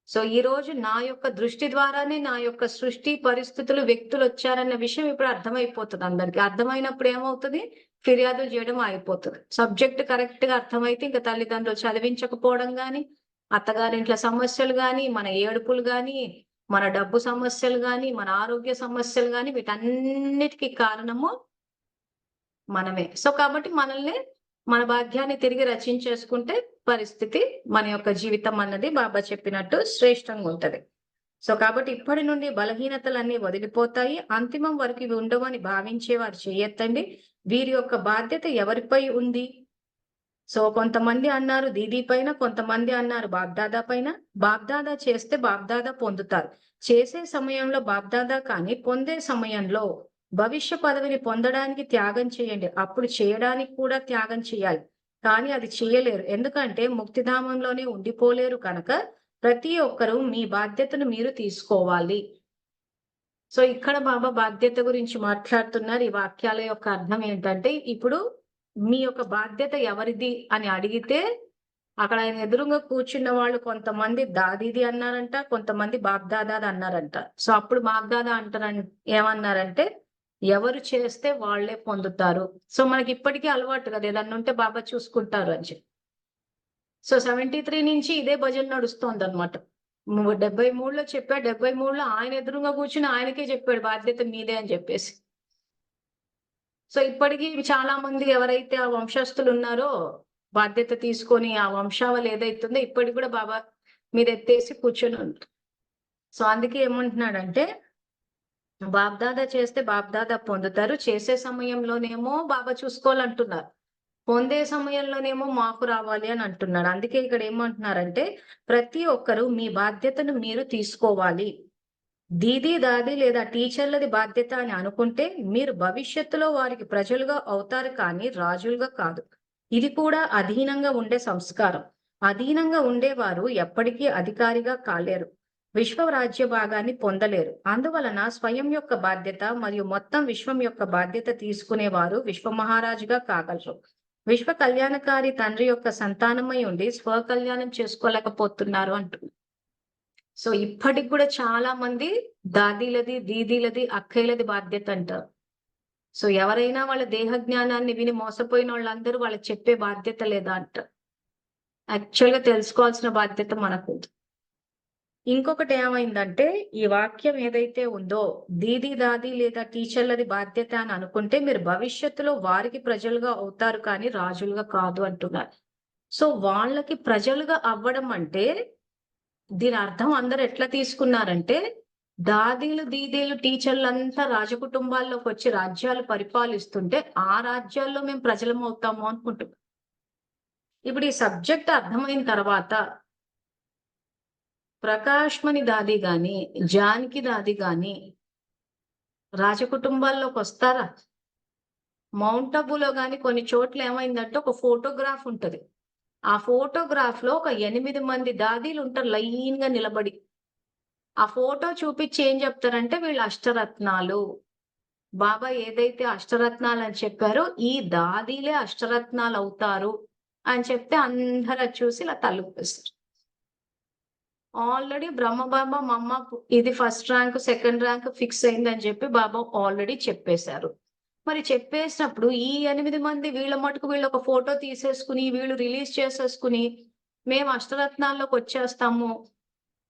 సో ఈ రోజు నా యొక్క దృష్టి ద్వారానే నా యొక్క సృష్టి పరిస్థితులు వ్యక్తులు వచ్చారన్న విషయం ఇప్పుడు అర్థమైపోతుంది అందరికి. అర్థమైనప్పుడు ఏమవుతుంది? ఫిర్యాదులు చేయడం ఆగిపోతుంది. సబ్జెక్ట్ కరెక్ట్ గా అర్థమైతే ఇంకా తల్లిదండ్రులు చదివించకపోవడం గాని, అత్తగారింట్ల సమస్యలు గాని, మన ఏడుపులు గాని, మన డబ్బు సమస్యలు గాని, మన ఆరోగ్య సమస్యలు గాని వీటన్నిటికీ కారణము మనమే. సో కాబట్టి మనల్ని మన భాగ్యాన్ని తిరిగి రచించేసుకుంటే పరిస్థితి మన యొక్క జీవితం అన్నది బాబా చెప్పినట్టు శ్రేష్టంగా ఉంటది. సో కాబట్టి ఇప్పటి నుండి బలహీనతలన్నీ వదిలిపోతాయి. అంతిమం వరకు ఇవి ఉండవని భావించేవారు చేయొద్దండి. వీరి యొక్క బాధ్యత ఎవరిపై ఉంది? సో కొంతమంది అన్నారు దీదీ పైన, కొంతమంది అన్నారు బాబ్దాదా పైన. బాబ్దాదా చేస్తే బాబ్దాదా పొందుతారు. చేసే సమయంలో బాబ్దాదా కానీ, పొందే సమయంలో భవిష్య పదవిని పొందడానికి త్యాగం చేయండి. అప్పుడు చేయడానికి కూడా త్యాగం చేయాలి. కానీ అది చేయలేరు. ఎందుకంటే ముక్తిధామంలోనే ఉండిపోలేరు కనుక ప్రతి ఒక్కరూ మీ బాధ్యతను మీరు తీసుకోవాలి. సో ఇక్కడ బాబా బాధ్యత గురించి మాట్లాడుతున్నారు. ఈ వాక్యాల యొక్క అర్థం ఏంటంటే, ఇప్పుడు మీ యొక్క బాధ్యత ఎవరిది అని అడిగితే, అక్కడ ఆయన ఎదురుగా కూర్చున్న వాళ్ళు కొంతమంది దాదీది అన్నారంట, కొంతమంది బాబ్దాదాది అన్నారంట. సో అప్పుడు బాబ్దాదా ఏమన్నారంటే, ఎవరు చేస్తే వాళ్ళే పొందుతారు. సో మనకి ఇప్పటికీ అలవాటు కదా, ఏదన్నా ఉంటే బాబా చూసుకుంటారు అని చెప్పి. సో 73 నుంచి ఇదే భజన నడుస్తోందన్నమాట. 73లో చెప్పాడు. 73లో ఆయన ఎదురుగా కూర్చుని ఆయనకే చెప్పాడు బాధ్యత మీదే అని చెప్పేసి. సో ఇప్పటికీ చాలా మంది ఎవరైతే ఆ వంశస్థులు ఉన్నారో బాధ్యత తీసుకొని ఆ వంశావళి ఏదైతుందో ఇప్పటికి కూడా బాబా మీద ఎత్తేసి కూర్చొని ఉంది. సో అందుకే ఏమంటున్నాడంటే, బాబ్దాదా చేస్తే బాబ్దాదా పొందుతారు. చేసే సమయంలోనేమో బాబా చూసుకోవాలంటున్నారు. పొందే సమయంలోనేమో మాకు రావాలి అని అంటున్నాడు. అందుకే ఇక్కడ ఏమంటున్నారంటే, ప్రతి ఒక్కరు మీ బాధ్యతను మీరు తీసుకోవాలి. దీదీ దాది లేదా టీచర్లది బాధ్యత అని అనుకుంటే మీరు భవిష్యత్తులో వారికి ప్రజలుగా అవుతారు కానీ రాజులుగా కాదు. ఇది కూడా అధీనంగా ఉండే సంస్కారం. అధీనంగా ఉండేవారు ఎప్పటికీ అధికారిగా కాలేరు. విశ్వ రాజ్య భాగాన్ని పొందలేరు. అందువలన స్వయం యొక్క బాధ్యత మరియు మొత్తం విశ్వం యొక్క బాధ్యత తీసుకునేవారు విశ్వ మహారాజుగా కాగలరు. విశ్వ కళ్యాణకారి తండ్రి యొక్క సంతానమై ఉండి స్వకల్యాణం చేసుకోలేకపోతున్నారు అంటున్నారు. సో ఇప్పటికి కూడా చాలా మంది దాదీలది, దీదీలది, అక్కయ్యలది బాధ్యత అంటారు. సో ఎవరైనా వాళ్ళ దేహ జ్ఞానాన్ని విని మోసపోయిన వాళ్ళందరూ వాళ్ళకి చెప్పే బాధ్యత లేదా అంటారు. యాక్చువల్గా తెలుసుకోవాల్సిన బాధ్యత మనకు. ఇంకొకటి ఏమైందంటే, ఈ వాక్యం ఏదైతే ఉందో, దీదీ దాది లేదా టీచర్లది బాధ్యత అని అనుకుంటే మీరు భవిష్యత్తులో వారికి ప్రజలుగా అవుతారు కానీ రాజులుగా కాదు అంటున్నారు. సో వాళ్ళకి ప్రజలుగా అవ్వడం అంటే, దీని అర్థం అందరు ఎట్లా తీసుకున్నారంటే, దాదీలు దీదీలు టీచర్లంతా రాజకుటుంబాల్లోకి వచ్చి రాజ్యాలు పరిపాలిస్తుంటే ఆ రాజ్యాల్లో మేము ప్రజలం అవుతాము అనుకుంటున్నాం. ఇప్పుడు ఈ సబ్జెక్ట్ అర్థమైన తర్వాత ప్రకాష్మణి దాది గాని, జానకి దాది గాని రాజకుటుంబాల్లోకి వస్తారా? మౌంట్ అబూలో గాని కొన్ని చోట్ల ఏమైందంటే ఒక ఫోటోగ్రాఫ్ ఉంటది. ఆ ఫోటోగ్రాఫ్ లో ఒక 8 మంది దాదీలు ఉంటారు లైన్ గా నిలబడి. ఆ ఫోటో చూపించి ఏం చెప్తారంటే వీళ్ళు అష్టరత్నాలు. బాబా ఏదైతే అష్టరత్నాలు అని చెప్పారో ఈ దాదీలే అష్టరత్నాలు అవుతారు అని చెప్తే అందరూ చూసి ఇలా తలుపేస్తారు. ఆల్రెడీ బ్రహ్మబాబా మమ్మ ఇది first rank, second rank fix అయిందని చెప్పి బాబా ఆల్రెడీ చెప్పేశారు. మరి చెప్పేసినప్పుడు ఈ 8 మంది వీళ్ళ మటుకు వీళ్ళు ఒక ఫోటో తీసేసుకుని, వీళ్ళు రిలీజ్ చేసేసుకుని, మేము అష్టరత్నాల్లోకి వచ్చేస్తాము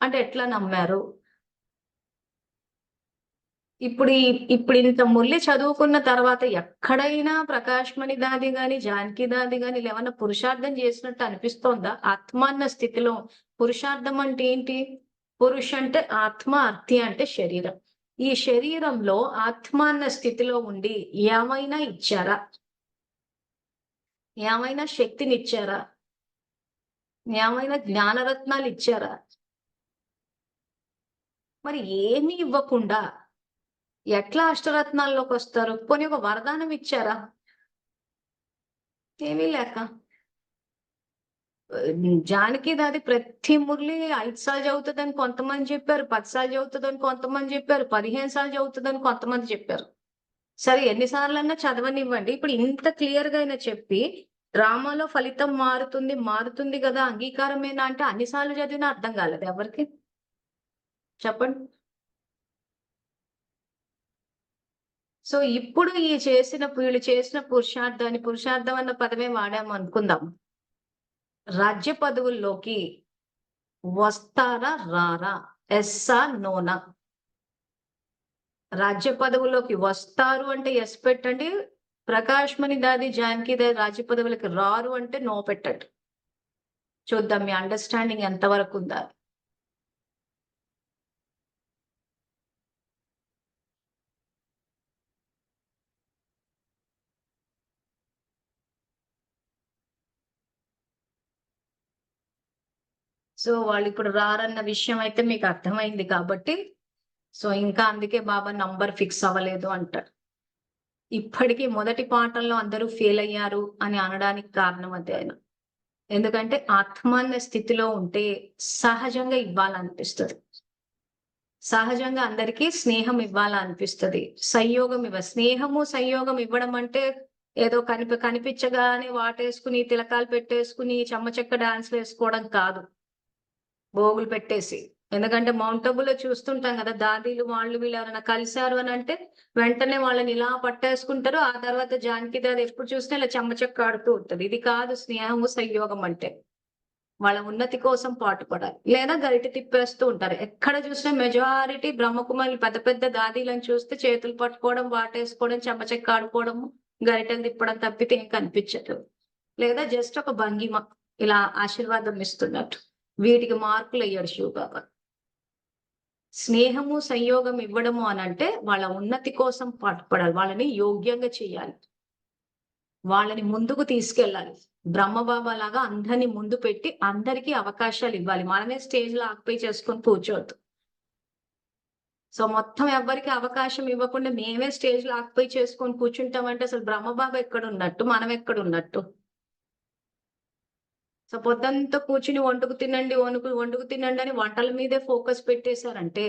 అంటే ఎట్లా నమ్మారు? ఇప్పుడు ఇంత ముల్లి చదువుకున్న తర్వాత ఎక్కడైనా ప్రకాష్మణి దాది గాని, జానకి దాది గాని వీళ్ళేమన్నా పురుషార్థం చేసినట్టు అనిపిస్తోందా? ఆత్మ అన్న స్థితిలో పురుషార్థం అంటే ఏంటి? పురుష్ అంటే ఆత్మ, అర్థి అంటే శరీరం. ఈ శరీరంలో ఆత్మ అన్న స్థితిలో ఉండి ఏమైనా ఇచ్చారా? ఏమైనా శక్తినిచ్చారా? ఏమైనా జ్ఞానరత్నాలు ఇచ్చారా? మరి ఏమీ ఇవ్వకుండా ఎట్లా అష్టరత్నాల్లోకి వస్తారు? పోనీ ఒక వరదానం ఇచ్చారా? ఏమీ లేక. జానకి దాది ప్రతి మురళి 5 సార్లు చదువుతదని కొంతమంది చెప్పారు. 10 సార్లు చదువుతదని కొంతమంది చెప్పారు. 15 సార్లు చదువుతదని కొంతమంది చెప్పారు. సరే ఎన్ని సార్లన్నా చదవనివ్వండి. ఇప్పుడు ఇంత క్లియర్‌గా ఆయన చెప్పి, డ్రామాలో ఫలితం మారుతుంది, మారుతుంది గదా! అంగీకారమేనా అంటే అన్ని సార్లు చదివినా అర్థం కాలేదా ఎవరికీ? చెప్పండి. సో, ఇప్పుడు వీళ్ళు చేసిన పురుషార్థాన్ని పురుషార్థం అన్న పదమే వాడాము అనుకుందాం. రాజ్య పదవుల్లోకి వస్తారా? రారా? యెస్సా? నోనా? రాజ్య పదవుల్లోకి వస్తారు అంటే యెస్ పెట్టండి. ప్రకాష్‌మణి దాది, జానకి దాది రాజ్య పదవులకి రారు అంటే నో పెట్టండి. చూద్దాం మీ అండర్‌స్టాండింగ్ ఎంత వరకుందా? సో వాళ్ళు ఇప్పుడు రారన్న విషయం అయితే మీకు అర్థమైంది కాబట్టి, సో ఇంకా అందుకే బాబా నంబర్ ఫిక్స్ అవ్వలేదు అంటాడు. ఇప్పటికీ మొదటి పాఠంలో అందరూ ఫెయిల్ అయ్యారు అని అనడానికి కారణం అదే ఆయన. ఎందుకంటే ఆత్మ అన్న స్థితిలో ఉంటే సహజంగా ఇవ్వాలనిపిస్తుంది. సహజంగా అందరికీ స్నేహం ఇవ్వాలనిపిస్తుంది. స్నేహము సంయోగం ఇవ్వడం అంటే ఏదో కనిపించగానే వాటేసుకుని తిలకాలు పెట్టేసుకుని చెమ్మచెక్క డాన్స్లు వేసుకోవడం కాదు. భోగులు పెట్టేసి. ఎందుకంటే మౌంట్ అబులో చూస్తుంటాం కదా, దాదీలు వాళ్ళు వీళ్ళు ఎవరైనా కలిశారు అని అంటే వెంటనే వాళ్ళని ఇలా పట్టేసుకుంటారు. ఆ తర్వాత జానకి దాది ఎప్పుడు చూసినా ఇలా చెమ్మచెక్క ఆడుతూ ఉంటది. ఇది కాదు స్నేహము సంయోగం అంటే. వాళ్ళ ఉన్నతి కోసం పాటుపడాలి. లేదా గరిటె తిప్పేస్తూ ఉంటారు. ఎక్కడ చూసినా మెజారిటీ బ్రహ్మకుమారులు పెద్ద పెద్ద దాదీలను చూస్తే చేతులు పట్టుకోవడం, వాటేసుకోవడం, చెమ్మచెక్క ఆడుకోవడము, గరిటెలు తిప్పడం తప్పితే ఏం కనిపించదు. లేదా జస్ట్ ఒక భంగిమ ఇలా ఆశీర్వాదం ఇస్తున్నట్టు. వీటికి మార్కులు అయ్యాడు శివబాబా. స్నేహము సంయోగం ఇవ్వడము అనంటే వాళ్ళ ఉన్నతి కోసం పాటుపడాలి. వాళ్ళని యోగ్యంగా చేయాలి. వాళ్ళని ముందుకు తీసుకెళ్ళాలి. బ్రహ్మబాబా లాగా అందరిని ముందు పెట్టి అందరికీ అవకాశాలు ఇవ్వాలి. మనమే స్టేజ్ లో ఆక్యుపై చేసుకొని కూర్చోవద్దు. సో మొత్తం ఎవ్వరికి అవకాశం ఇవ్వకుండా మేమే స్టేజ్ లో ఆక్యుపై చేసుకొని కూర్చుంటామంటే అసలు బ్రహ్మబాబా ఎక్కడ ఉన్నట్టు, మనం ఎక్కడ ఉన్నట్టు. సో పొద్దంతా కూర్చుని వండుకు తినండి అని వంటల మీదే ఫోకస్ పెట్టేశారంటే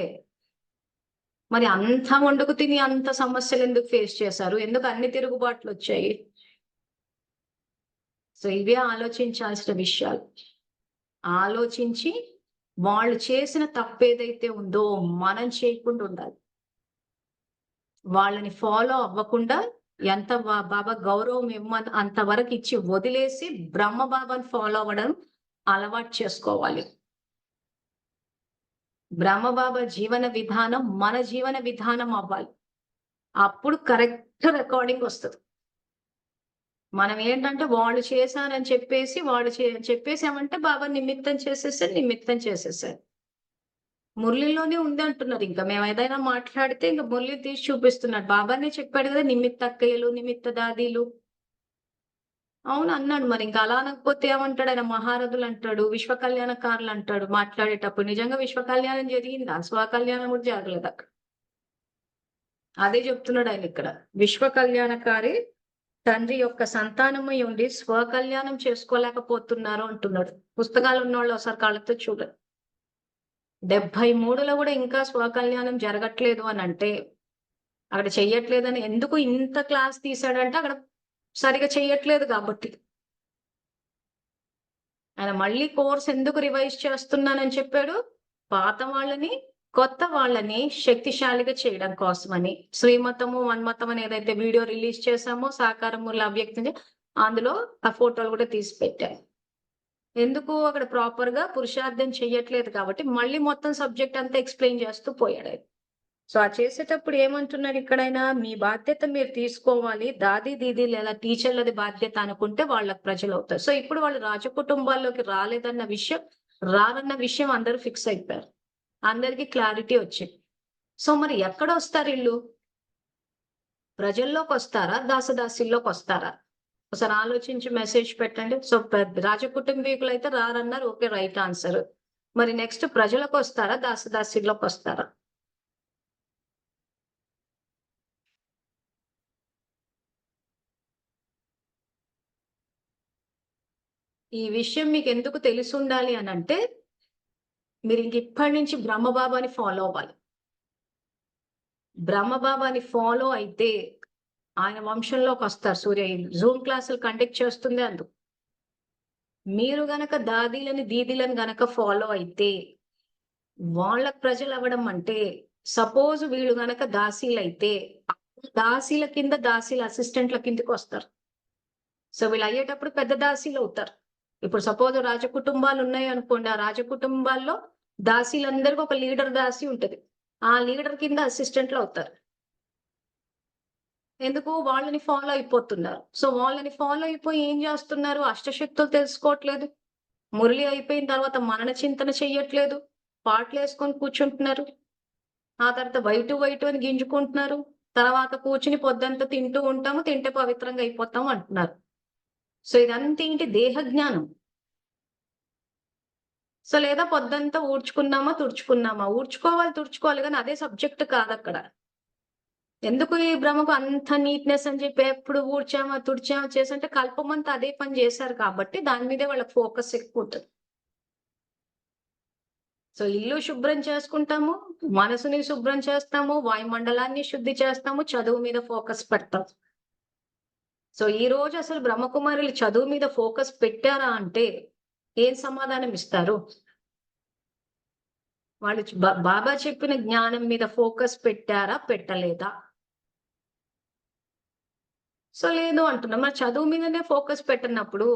మరి అంత వండుకు తిని అంత సమస్యలు ఎందుకు ఫేస్ చేశారు? ఎందుకు అన్ని తిరుగుబాట్లు వచ్చాయి? సో ఇవే ఆలోచించాల్సిన విషయాలు. ఆలోచించి వాళ్ళు చేసిన తప్పేదైతే ఉందో మనం చేయకుండా ఉండాలి. వాళ్ళని ఫాలో అవ్వకుండా ఎంత బాబా గౌరవం అంతవరకు ఇచ్చి వదిలేసి బ్రహ్మ బాబాని ఫాలో అవ్వడం అలవాటు చేసుకోవాలి. బ్రహ్మబాబా జీవన విధానం మన జీవన విధానం అవ్వాలి. అప్పుడు కరెక్ట్ రికార్డింగ్ వస్తుంది. మనం ఏంటంటే వాళ్ళు చేశారని చెప్పేసి చెప్పేసామంటే బాబా నిమిత్తం చేసేసారు. మురళిలోనే ఉంది అంటున్నారు. ఇంకా మేము ఏదైనా మాట్లాడితే ఇంకా మురళి తీసి చూపిస్తున్నాడు. బాబానే చెప్పాడు కదా, నిమిత్త అక్కయ్యలు, నిమిత్త దాదీలు. అవును అన్నాడు. మరి ఇంకా అలా అనకపోతే ఏమంటాడు ఆయన? మహారథులు అంటాడు, విశ్వ కళ్యాణకారులు అంటాడు మాట్లాడేటప్పుడు. నిజంగా విశ్వ కళ్యాణం జరిగిందా? స్వకళ్యాణం కూడా జరగలేదు అక్కడ. అదే చెప్తున్నాడు ఆయన ఇక్కడ. విశ్వ కళ్యాణకారి తండ్రి యొక్క సంతానమై ఉండి స్వకళ్యాణం చేసుకోలేకపోతున్నారు అంటున్నాడు. పుస్తకాలు ఉన్నవాళ్ళు ఒకసారి కళ్ళతో చూడాలి. 73లో కూడా ఇంకా స్వకళ్యాణం జరగట్లేదు అని అంటే అక్కడ చెయ్యట్లేదని ఎందుకు ఇంత క్లాస్ తీసాడంటే అక్కడ సరిగా చెయ్యట్లేదు కాబట్టి. ఆయన మళ్ళీ కోర్స్ ఎందుకు రివైజ్ చేస్తున్నానని చెప్పాడు? పాత వాళ్ళని కొత్త వాళ్ళని శక్తిశాలిగా చేయడం కోసమని. శ్రీమతము మన్మతం అని ఏదైతే వీడియో రిలీజ్ చేశామో సాకారములు అవ్యక్తం అందులో ఆ ఫోటోలు కూడా తీసి పెట్టారు. ఎందుకు? అక్కడ ప్రాపర్ గా పురుషార్థం చెయ్యట్లేదు కాబట్టి మళ్ళీ మొత్తం సబ్జెక్ట్ అంతా ఎక్స్ప్లెయిన్ చేస్తూ పోయాడు. సో ఆ చేసేటప్పుడు ఏమంటున్నారు ఇక్కడైనా? మీ బాధ్యత మీరు తీసుకోవాలి. దాది దీది లేదా టీచర్లది బాధ్యత అనుకుంటే వాళ్ళకి ప్రజలు అవుతారు. సో ఇప్పుడు వాళ్ళు రాజకుటుంబాల్లోకి రారన్న విషయం అందరూ ఫిక్స్ అయిపోయారు. అందరికి క్లారిటీ వచ్చింది. సో మరి ఎక్కడ వస్తారు వీళ్ళు? ప్రజల్లోకి వస్తారా? దాసదాసీల్లోకి వస్తారా? ఒకసారి ఆలోచించి మెసేజ్ పెట్టండి. సో రాజకుటుంబీకులు అయితే రారన్నారు. Okay, right answer. మరి నెక్స్ట్ ప్రజలకు వస్తారా? దాసదాసీల్లోకి వస్తారా? ఈ విషయం మీకు ఎందుకు తెలిసి ఉండాలి అని అంటే మీరు ఇంక ఇప్పటి నుంచి బ్రహ్మబాబాని ఫాలో అవ్వాలి. బ్రహ్మబాబాని ఫాలో అయితే ఆయన వంశంలోకి వస్తారు. సూర్య జూమ్ క్లాసులు కండక్ట్ చేస్తుంది అందుకు. మీరు గనక దాదీలని దీదీలను గనక ఫాలో అయితే వాళ్ళకు ప్రజలు అవ్వడం అంటే, సపోజ్ వీళ్ళు గనక దాసీలైతే దాసీల కింద దాసీల అసిస్టెంట్ల కిందకి వస్తారు. సో వీళ్ళు అయ్యేటప్పుడు పెద్ద దాసీలు అవుతారు. ఇప్పుడు సపోజ్ రాజకుటుంబాలు ఉన్నాయి అనుకోండి. ఆ రాజకుటుంబాల్లో దాసీలందరికీ ఒక లీడర్ దాసి ఉంటది. ఆ లీడర్ కింద అసిస్టెంట్లు అవుతారు. ఎందుకు? వాళ్ళని ఫాలో అయిపోతున్నారు. సో వాళ్ళని ఫాలో అయిపోయి ఏం చేస్తున్నారు? అష్టశక్తులు తెలుసుకోవట్లేదు. మురళి అయిపోయిన తర్వాత మనన చింతన చెయ్యట్లేదు. పాటలేసుకొని కూర్చుంటున్నారు. ఆ తర్వాత వైటు అని గింజుకుంటున్నారు. తర్వాత కూర్చుని పొద్దంతా తింటూ ఉంటాము. తింటే పవిత్రంగా అయిపోతాము అంటున్నారు. సో ఇదంతా ఏంటి? దేహ జ్ఞానం. సో లేదా పొద్దంతా ఊడ్చుకున్నామా, తుడుచుకున్నామా. తుడుచుకోవాలి గానీ అదే సబ్జెక్ట్ కాదక్కడ. ఎందుకు ఈ భ్రమకు అంత నీట్‌నెస్ అని చెప్పి ఎప్పుడు ఊడ్చామా, తుడిచామా చేసంటే కల్పమంతా అదే పని చేశారు కాబట్టి దాని మీదే వాళ్ళకి ఫోకస్ ఎక్కువుంటది. సో ఇల్లు శుభ్రం చేసుకుంటాము, మనసుని శుభ్రం చేస్తాము, వాయుమండలాన్ని శుద్ధి చేస్తాము, చదువు మీద ఫోకస్ పెడతాం. సో ఈరోజు అసలు బ్రహ్మకుమారులు చదువు మీద ఫోకస్ పెట్టారా అంటే ఏం సమాధానం ఇస్తారు? వాళ్ళు బాబా చెప్పిన జ్ఞానం మీద ఫోకస్ పెట్టారా? పెట్టలేదా? సో లేదు అంటున్నాం. మరి చదువు మీదనే ఫోకస్ పెట్టనప్పుడు,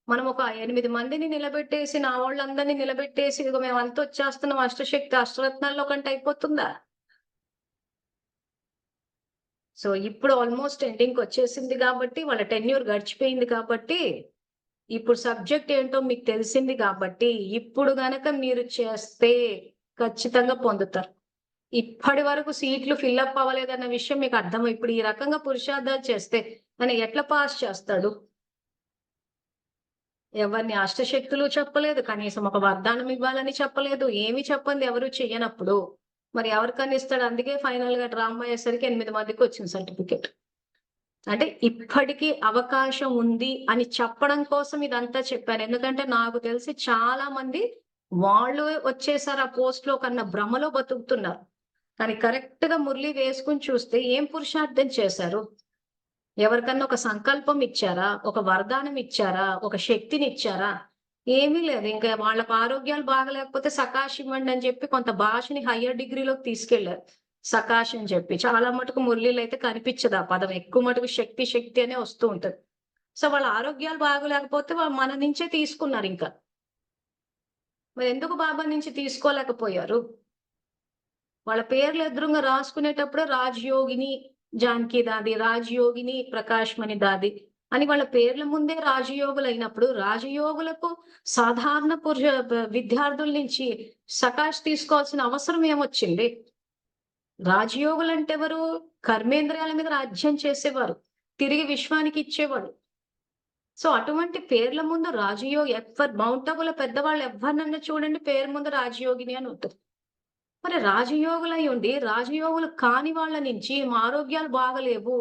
మనం ఒక 8 మందిని నిలబెట్టేసి, నా వాళ్ళందరిని నిలబెట్టేసి, ఇదిగో మేమంతా వచ్చేస్తున్నాం అష్టశక్తి, అష్టరత్నాల్లో కంటే అయిపోతుందా? సో ఇప్పుడు ఆల్మోస్ట్ ఎండింగ్‌కొచ్చేసింది గాబట్టి, వాళ్ళ టెన్యూర్ గడిచిపోయింది కాబట్టి, ఇప్పుడు సబ్జెక్ట్ ఏంటో మీకు తెలిసింది గాబట్టి, ఇప్పుడు గనక మీరు చేస్తే ఖచ్చితంగా పొందుతారు. ఇప్పటి వరకు సీట్లు ఫిల్లప్ అవ్వలేదన్న విషయం మీకు అర్థమై ఇప్పుడు ఈ రకంగా పురుషార్థాలు చేస్తే ఆయన ఎట్లా పాస్ చేస్తాడు? ఎవరిని అష్టశక్తులు చెప్పలేదు. కనీసం ఒక వరదానం ఇవ్వాలని చెప్పలేదు. ఏమి చెప్పంది ఎవరు చెయ్యనప్పుడు, మరి ఎవరికన్నా ఇస్తాడు? అందుకే ఫైనల్‌గా డ్రామా అయ్యేసరికి 8 మందికొచ్చింది సర్టిఫికేట్. అంటే ఇప్పటికి అవకాశం ఉంది అని చెప్పడం కోసం ఇదంతా చెప్పాను. ఎందుకంటే నాకు తెలిసి చాలా మంది వాళ్ళు వచ్చేసారు ఆ పోస్ట్‌లో కన్నా భ్రమలో బతుకుతున్నారు. కానీ కరెక్ట్‌గా మురళి వేసుకొని చూస్తే ఏం పురుషార్థం చేశారు? ఎవరికన్నా ఒక సంకల్పం ఇచ్చారా? ఒక వరదానం ఇచ్చారా? ఒక శక్తినిచ్చారా? ఏమీ లేదు. ఇంకా వాళ్ళకి ఆరోగ్యాలు బాగాలేకపోతే సకాష్ ఇవ్వండి అని చెప్పి కొంత భాషని హైయర్ డిగ్రీలోకి తీసుకెళ్లారు. సకాష్ అని చెప్పి. చాలా మటుకు మురళీలైతే కనిపించదు ఆ పదం. ఎక్కువ మటుకు శక్తి, శక్తి అనే వస్తూ ఉంటది. సో వాళ్ళ ఆరోగ్యాలు బాగోలేకపోతే మన నుంచే తీసుకున్నారింకా. మరెందుకు బాబా నుంచి తీసుకోలేకపోయారు? వాళ్ళ పేర్లు ఎదురుంగా రాసుకునేటప్పుడే రాజయోగిని జానకి దాది, రాజయోగిని ప్రకాష్‌మణి దాది అని వాళ్ళ పేర్ల ముందే రాజయోగులైనప్పుడు, రాజయోగులకు సాధారణ విద్యార్థుల నుంచి సకాష్ తీసుకోవాల్సిన అవసరం ఏమొచ్చింది? రాజయోగులంటే ఎవరు? కర్మేంద్రియాల మీద రాజ్యం చేసేవారు. తిరిగి విశ్వానికి ఇచ్చేవాడు. సో, అటువంటి పేర్ల ముందు మౌంట్ ఆబూలో పెద్దవాళ్ళు ఎవ్వరినన్నా చూడండి పేరు ముందు రాజయోగిని అని ఉంటది. మరి రాజయోగులై ఉండి, రాజయోగులు కాని వాళ్ళ నుంచి మా ఆరోగ్యాలు బాగలేవు.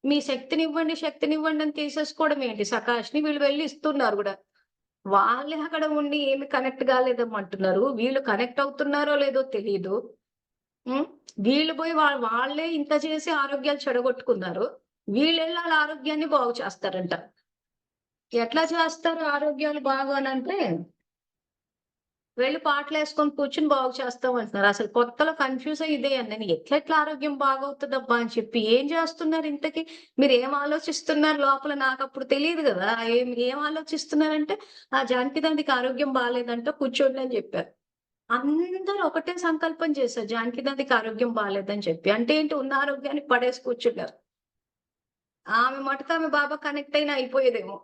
మీ శక్తినివ్వండి, శక్తినివ్వండి అని తీసేసుకోవడం ఏంటి సకాష్‌ని వీళ్ళు వెళ్లి ఇస్తున్నారు గూడా. వాళ్ళే అక్కడ ఉండి ఏమి కనెక్ట్ కాలేదమ్మంటున్నారు. వీళ్ళు కనెక్ట్ అవుతున్నారో లేదో తెలీదు. హ్మ్. వీళ్ళు పోయి వాళ్ళే ఇంత చేసి ఆరోగ్యాలు చెడగొట్టుకున్నారు. వీళ్ళెళ్ళి ఆళ్ళ ఆరోగ్యాన్ని బాగు చేస్తారంట. ఎట్లా చేస్తారు ఆరోగ్యాలు బాగు అనంటే వెళ్లి పాటలేసుకొని కూర్చొని బాగు చేస్తాం అంటున్నారు. అసలు కొత్తలో కన్‌ఫ్యూజ్ అయ్యి ఇదే నేను ఎట్లెట్లా ఆరోగ్యం బాగవుతదబ్బా అని చెప్పి ఏం చేస్తున్నారు ఇంతకి? మీరేం ఆలోచిస్తున్నారు లోపల నాకప్పుడు తెలీదు గదా! ఏం ఆలోచిస్తున్నారంటే, ఆ జానకి దండికి ఆరోగ్యం బాలేదంట కూర్చోండి అని జెప్పారు. అందరూ ఒకటే సంకల్పం చేశారు. జానకి దండికి ఆరోగ్యం బాలేదని చెప్పి. అంటే ఏంటి ఉన్న ఆరోగ్యాన్ని పడేసి కూర్చున్నారు. ఆమె మటుకు ఆమె బాబా కనెక్ట్ అయిన అయిపోయేదేమో.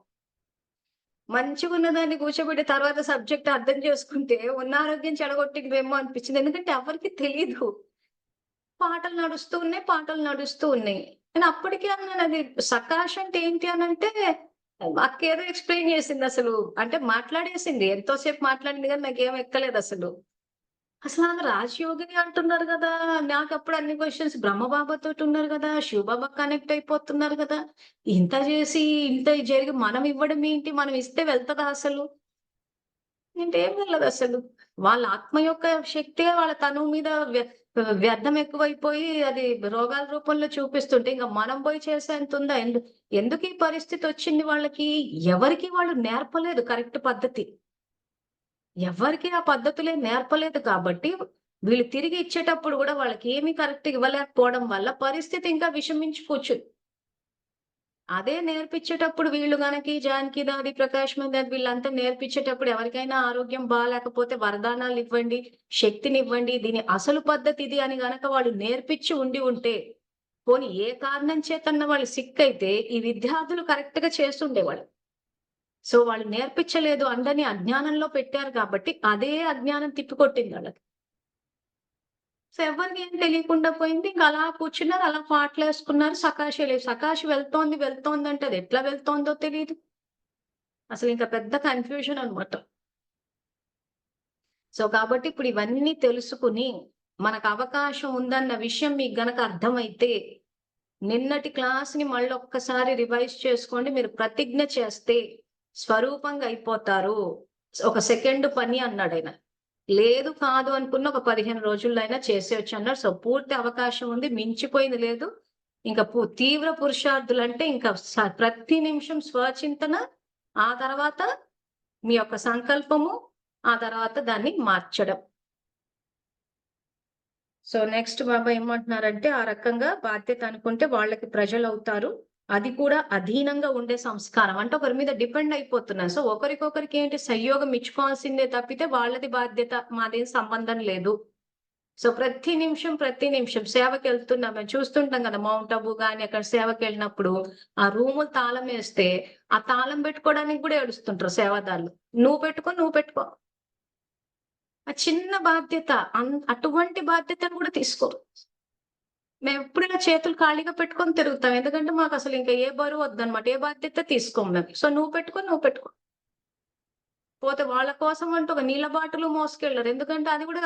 మంచిగున్న దాన్ని కూర్చోబెట్టి తర్వాత సబ్జెక్ట్ అర్థం చేసుకుంటే ఉన్న ఆరోగ్యం చెడగొట్టిందేమో అనిపించింది. ఎందుకంటే ఎవరికీ తెలీదు. పాటలు నడుస్తూ ఉన్నాయి. నేను అప్పటికే అన్నాను అది సకాష్ అంటే ఏంటి అనంటే అక్కేదో ఎక్స్‌ప్లెయిన్ చేసిందసలు. అంటే మాట్లాడేసింది. ఎంతో సేపు మాట్లాడింది గానీ నాకేం ఎక్కలేదసలు. అసలు ఆమె రాజయోగిని అంటున్నారు గదా! నాకప్పుడు అన్ని క్వెషన్స్ బ్రహ్మబాబాతోటి ఉన్నారు గదా! శివబాబా కనెక్ట్ అయిపోతున్నారు గదా! ఇంత జేసి, ఇంత జరిగి మనం ఇవ్వడం ఏంటి? మనం ఇస్తే వెళ్తదా అసలు? అంటే ఏం వెళ్ళదసలు. వాళ్ళ ఆత్మ యొక్క శక్తే వాళ్ళ తనువు మీద వ్యర్థం ఎక్కువైపోయి అది రోగాల రూపంలో చూపిస్తుంటే ఇంక మనం పోయి చేసేంతుందా? ఎందుకు ఈ పరిస్థితొచ్చింది వాళ్ళకి? ఎవరికీ వాళ్ళు నేర్పలేదు కరెక్ట్ పద్ధతి. ఎవ్వరికీ ఆ పద్ధతులే నేర్పలేదు కాబట్టి, వీళ్ళు తిరిగి ఇచ్చేటప్పుడు గూడా వాళ్ళకేమి కరెక్ట్‌గా ఇవ్వలేకపోవడం వల్ల పరిస్థితి ఇంకా విషమించి కూర్చుంది. అదే నేర్పించేటప్పుడు వీళ్ళు గనక ఈ జానకి దాది, ప్రకాష్ మహద్ వీళ్ళంతా నేర్పించేటప్పుడు ఎవరికైనా ఆరోగ్యం బాలేకపోతే వరదానాలివ్వండి, శక్తినివ్వండి, దీని అసలు పద్ధతి ఇది అని గనక వాళ్ళు నేర్పించి ఉండి ఉంటే, పోనీ ఏ కారణం చేతన్నా వాళ్ళు సిక్కయితే ఈ విద్యార్థులు కరెక్ట్‌గా చేసుండేవాళ్ళు. సో, వాళ్ళు నేర్పించలేదు అందరిని అజ్ఞానంలో పెట్టారు కాబట్టి, అదే అజ్ఞానం తిప్పికొట్టిందాళ్ళకి. సో, ఎవ్వరికీ ఏం తెలియకుండా పోయింది. ఇంక అలా కూర్చున్నారు, అలా పాటలేసుకున్నారు. సకాషే లేదు. సకాష్ వెళ్తోందంటే అది ఎట్లా వెళ్తోందో తెలీదు. అసలింక పెద్ద కన్‌ఫ్యూజన్ అనమాట. సో కాబట్టి ఇప్పుడు ఇవన్నీ తెలుసుకుని మనకు అవకాశం ఉందన్న విషయం మీకు గనక అర్థమైతే నిన్నటి క్లాస్‌ని మళ్ళొక్కసారి రివైజ్ చేసుకోండి. మీరు ప్రతిజ్ఞ చేస్తే స్వరూపంగా అయిపోతారు. ఒక సెకండ్ పని అన్నాడాయన. లేదు కాదు అనుకున్న ఒక 15 రోజుల్లో అయినా చేసేయొచ్చు అన్నారు. సో పూర్తి అవకాశం ఉంది. మించిపోయింది లేదు. ఇంకా తీవ్ర పురుషార్థులంటే ఇంకా ప్రతి నిమిషం స్వచింతన, ఆ తర్వాత మీ యొక్క సంకల్పము, ఆ తర్వాత దాన్ని మార్చడం. సో నెక్స్ట్ బాబా ఏమంటున్నారంటే, ఆ రకంగా బాధ్యత అనుకుంటే వాళ్ళకి ప్రజలవుతారు. అది కూడా అధీనంగా ఉండే సంస్కారం. అంటే ఒకరి మీద డిపెండ్ అయిపోతున్నారు. సో ఒకరికొకరికి ఏంటి సహయోగం ఇచ్చుకోవాల్సిందే తప్పితే వాళ్ళది బాధ్యత, మాదేం సంబంధం లేదు. సో ప్రతి నిమిషం సేవకెళ్తున్నాం. మేము చూస్తుంటాం కదా! మౌంట్ అబూ గాని అక్కడ సేవకెళ్ళినప్పుడు ఆ రూములు తాళం వేస్తే, ఆ తాళం పెట్టుకోవడానికి కూడా ఏడుస్తుంటారు సేవాదారులు. నువ్వు పెట్టుకో. ఆ చిన్న బాధ్యత అటువంటి బాధ్యతను కూడా తీసుకోరు. మేమెప్పుడు ఇలా చేతులు ఖాళీగా పెట్టుకొని తిరుగుతాం. ఎందుకంటే మాకసలు ఇంకా ఏ బరువు వద్దనమాట. ఏ బాధ్యత తీసుకోము మేము. సో నువ్వు పెట్టుకో. పోతే వాళ్ళ కోసం అంటూ ఒక నీళ్ళ బాటిలు మోసుకెళ్లరు. ఎందుకంటే అది కూడా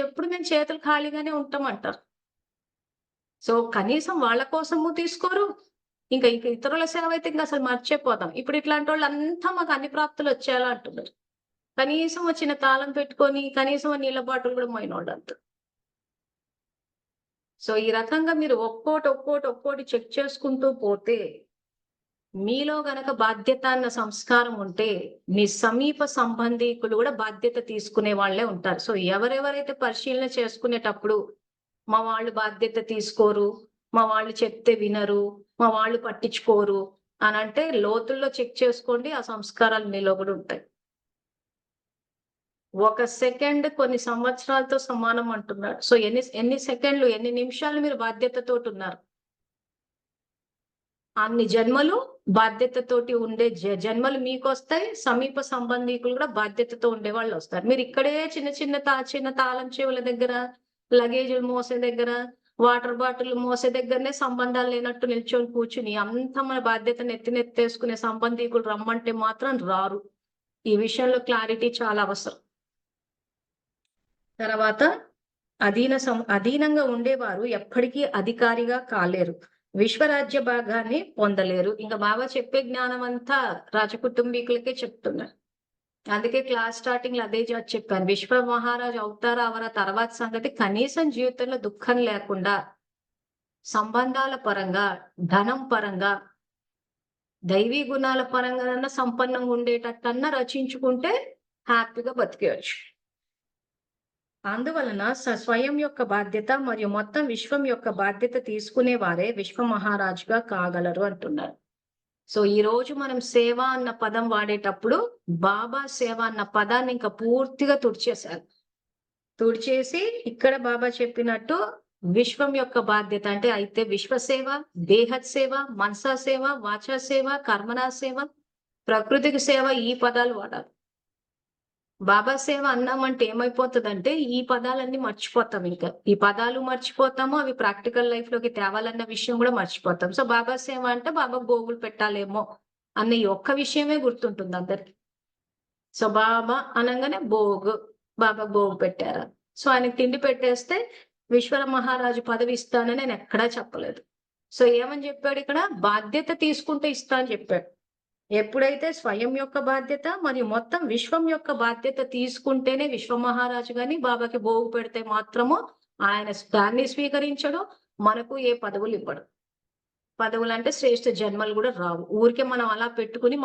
ఎప్పుడు మేము చేతులు ఖాళీగానే ఉంటామంటారు. సో కనీసం వాళ్ళ కోసము తీసుకోరు. ఇంకా ఇతరుల సేవ అయితే ఇంక అసలు మర్చిపోతాం. ఇప్పుడు ఇట్లాంటోళ్ళంతా మాకు అన్ని ప్రాప్తులు వచ్చేలా అంటున్నారు. కనీసం ఓ చిన్న తాళం పెట్టుకొని, కనీసం ఓ నీళ్ళ బాటిల్ కూడా మోయనోళ్ళంతా. సో ఈ రకంగా మీరు ఒక్కోటి చెక్ చేసుకుంటూ పోతే, మీలో గనక బాధ్యత అన్న సంస్కారం ఉంటే, మీ సమీప సంబంధీకులు కూడా బాధ్యత తీసుకునే వాళ్ళే ఉంటారు. సో ఎవరెవరైతే పరిశీలన చేసుకునేటప్పుడు, మా వాళ్ళు బాధ్యత తీసుకోరు, మా వాళ్ళు చెప్తే వినరు, మా వాళ్ళు పట్టించుకోరు అనంటే లోతుల్లో చెక్ చేసుకోండి. ఆ సంస్కారాలు మీలో కూడా ఉంటాయి. ఒక సెకండ్ కొన్ని సంవత్సరాలతో సమానం అంటున్నాడు. సో ఎన్ని సెకండ్లు, ఎన్ని నిమిషాలు మీరు బాధ్యతతోటున్నారు. అన్ని జన్మలు బాధ్యతతోటి ఉండే జన్మలు మీకొస్తాయి. సమీప సంబంధీకులు కూడా బాధ్యతతో ఉండేవాళ్ళొస్తారు. మీరు ఇక్కడే చిన్న తాళం చెవుల దగ్గర, లగేజులు మోసే దగ్గర, వాటర్ బాటిల్ మోసే దగ్గరనే సంబంధాలు లేనట్టు నిల్చొని కూర్చుని, అంత మన బాధ్యతను నెత్తినెత్తేసుకునే సంబంధీకులు రమ్మంటే మాత్రం రారు. ఈ విషయంలో క్లారిటీ చాలా అవసరం. తర్వాత అధీనంగా ఉండేవారు ఎప్పటికీ అధికారిగా కాలేరు. విశ్వరాజ్య భాగాన్ని పొందలేరు. ఇంకా బాబా చెప్పే జ్ఞానం అంతా రాజకుటుంబీకులకే చెప్తున్నారు. అందుకే క్లాస్ స్టార్టింగ్ లో అదే చెప్పాను. విశ్వ మహారాజు అవుతారా అవరా తర్వాత సంగతి, కనీసం జీవితంలో దుఃఖం లేకుండా సంబంధాల పరంగా, ధనం పరంగా, దైవీ గుణాల పరంగా సంపన్నంగా ఉండేటట్టన్నా రచించుకుంటే హ్యాపీగా బతికేయచ్చు. అందువలన స్వయం యొక్క బాధ్యత మరియు మొత్తం విశ్వం యొక్క బాధ్యత తీసుకునే వారే విశ్వ మహారాజుగా కాగలరు అంటున్నారు. సో ఈ రోజు మనం సేవ అన్న పదం వాడేటప్పుడు బాబా సేవ అన్న పదాన్ని ఇంకా పూర్తిగా తుడిచేశారు. తుడిచేసి ఇక్కడ బాబా చెప్పినట్టు విశ్వం యొక్క బాధ్యత అంటే అయితే విశ్వ సేవ, దేహత్ సేవ, మనసా సేవ, వాచా సేవ, కర్మనా సేవ, ప్రకృతికి సేవ, ఈ పదాలు వాడాలి. బాబా సేవ అన్నామంటే ఏమైపోతుందంటే ఈ పదాలన్నీ మర్చిపోతాం ఇంకా. ఈ పదాలు మర్చిపోతాము, అవి ప్రాక్టికల్ లైఫ్ లోకి తేవాలన్న విషయం కూడా మర్చిపోతాం. సో బాబా సేవ అంటే బాబా గోగులు పెట్టాలేమో అన్న ఈ ఒక్క విషయమే గుర్తుంటుంది అందరికి. సో బాబా అనగానే బాబా భోగు పెట్టారా. సో ఆయనకి తిండి పెట్టేస్తే విశ్వర మహారాజు పదవి ఇస్తానని నేను ఎక్కడా చెప్పలేదు. సో ఏమని చెప్పాడు ఇక్కడ, బాధ్యత తీసుకుంటే ఇస్తా అని చెప్పాడు. ఎప్పుడైతే స్వయం యొక్క బాధ్యత మరియు మొత్తం విశ్వం యొక్క బాధ్యత తీసుకుంటేనే విశ్వ మహారాజు గాని బాబాకి భోగు పెడితే మాత్రము ఆయన దాన్ని స్వీకరించడు, మనకు ఏ పదవులు ఇవ్వడు. పదవులు అంటే శ్రేష్ఠ జన్మలు కూడా రావు. ఊరికే మనం అలా పెట్టుకుని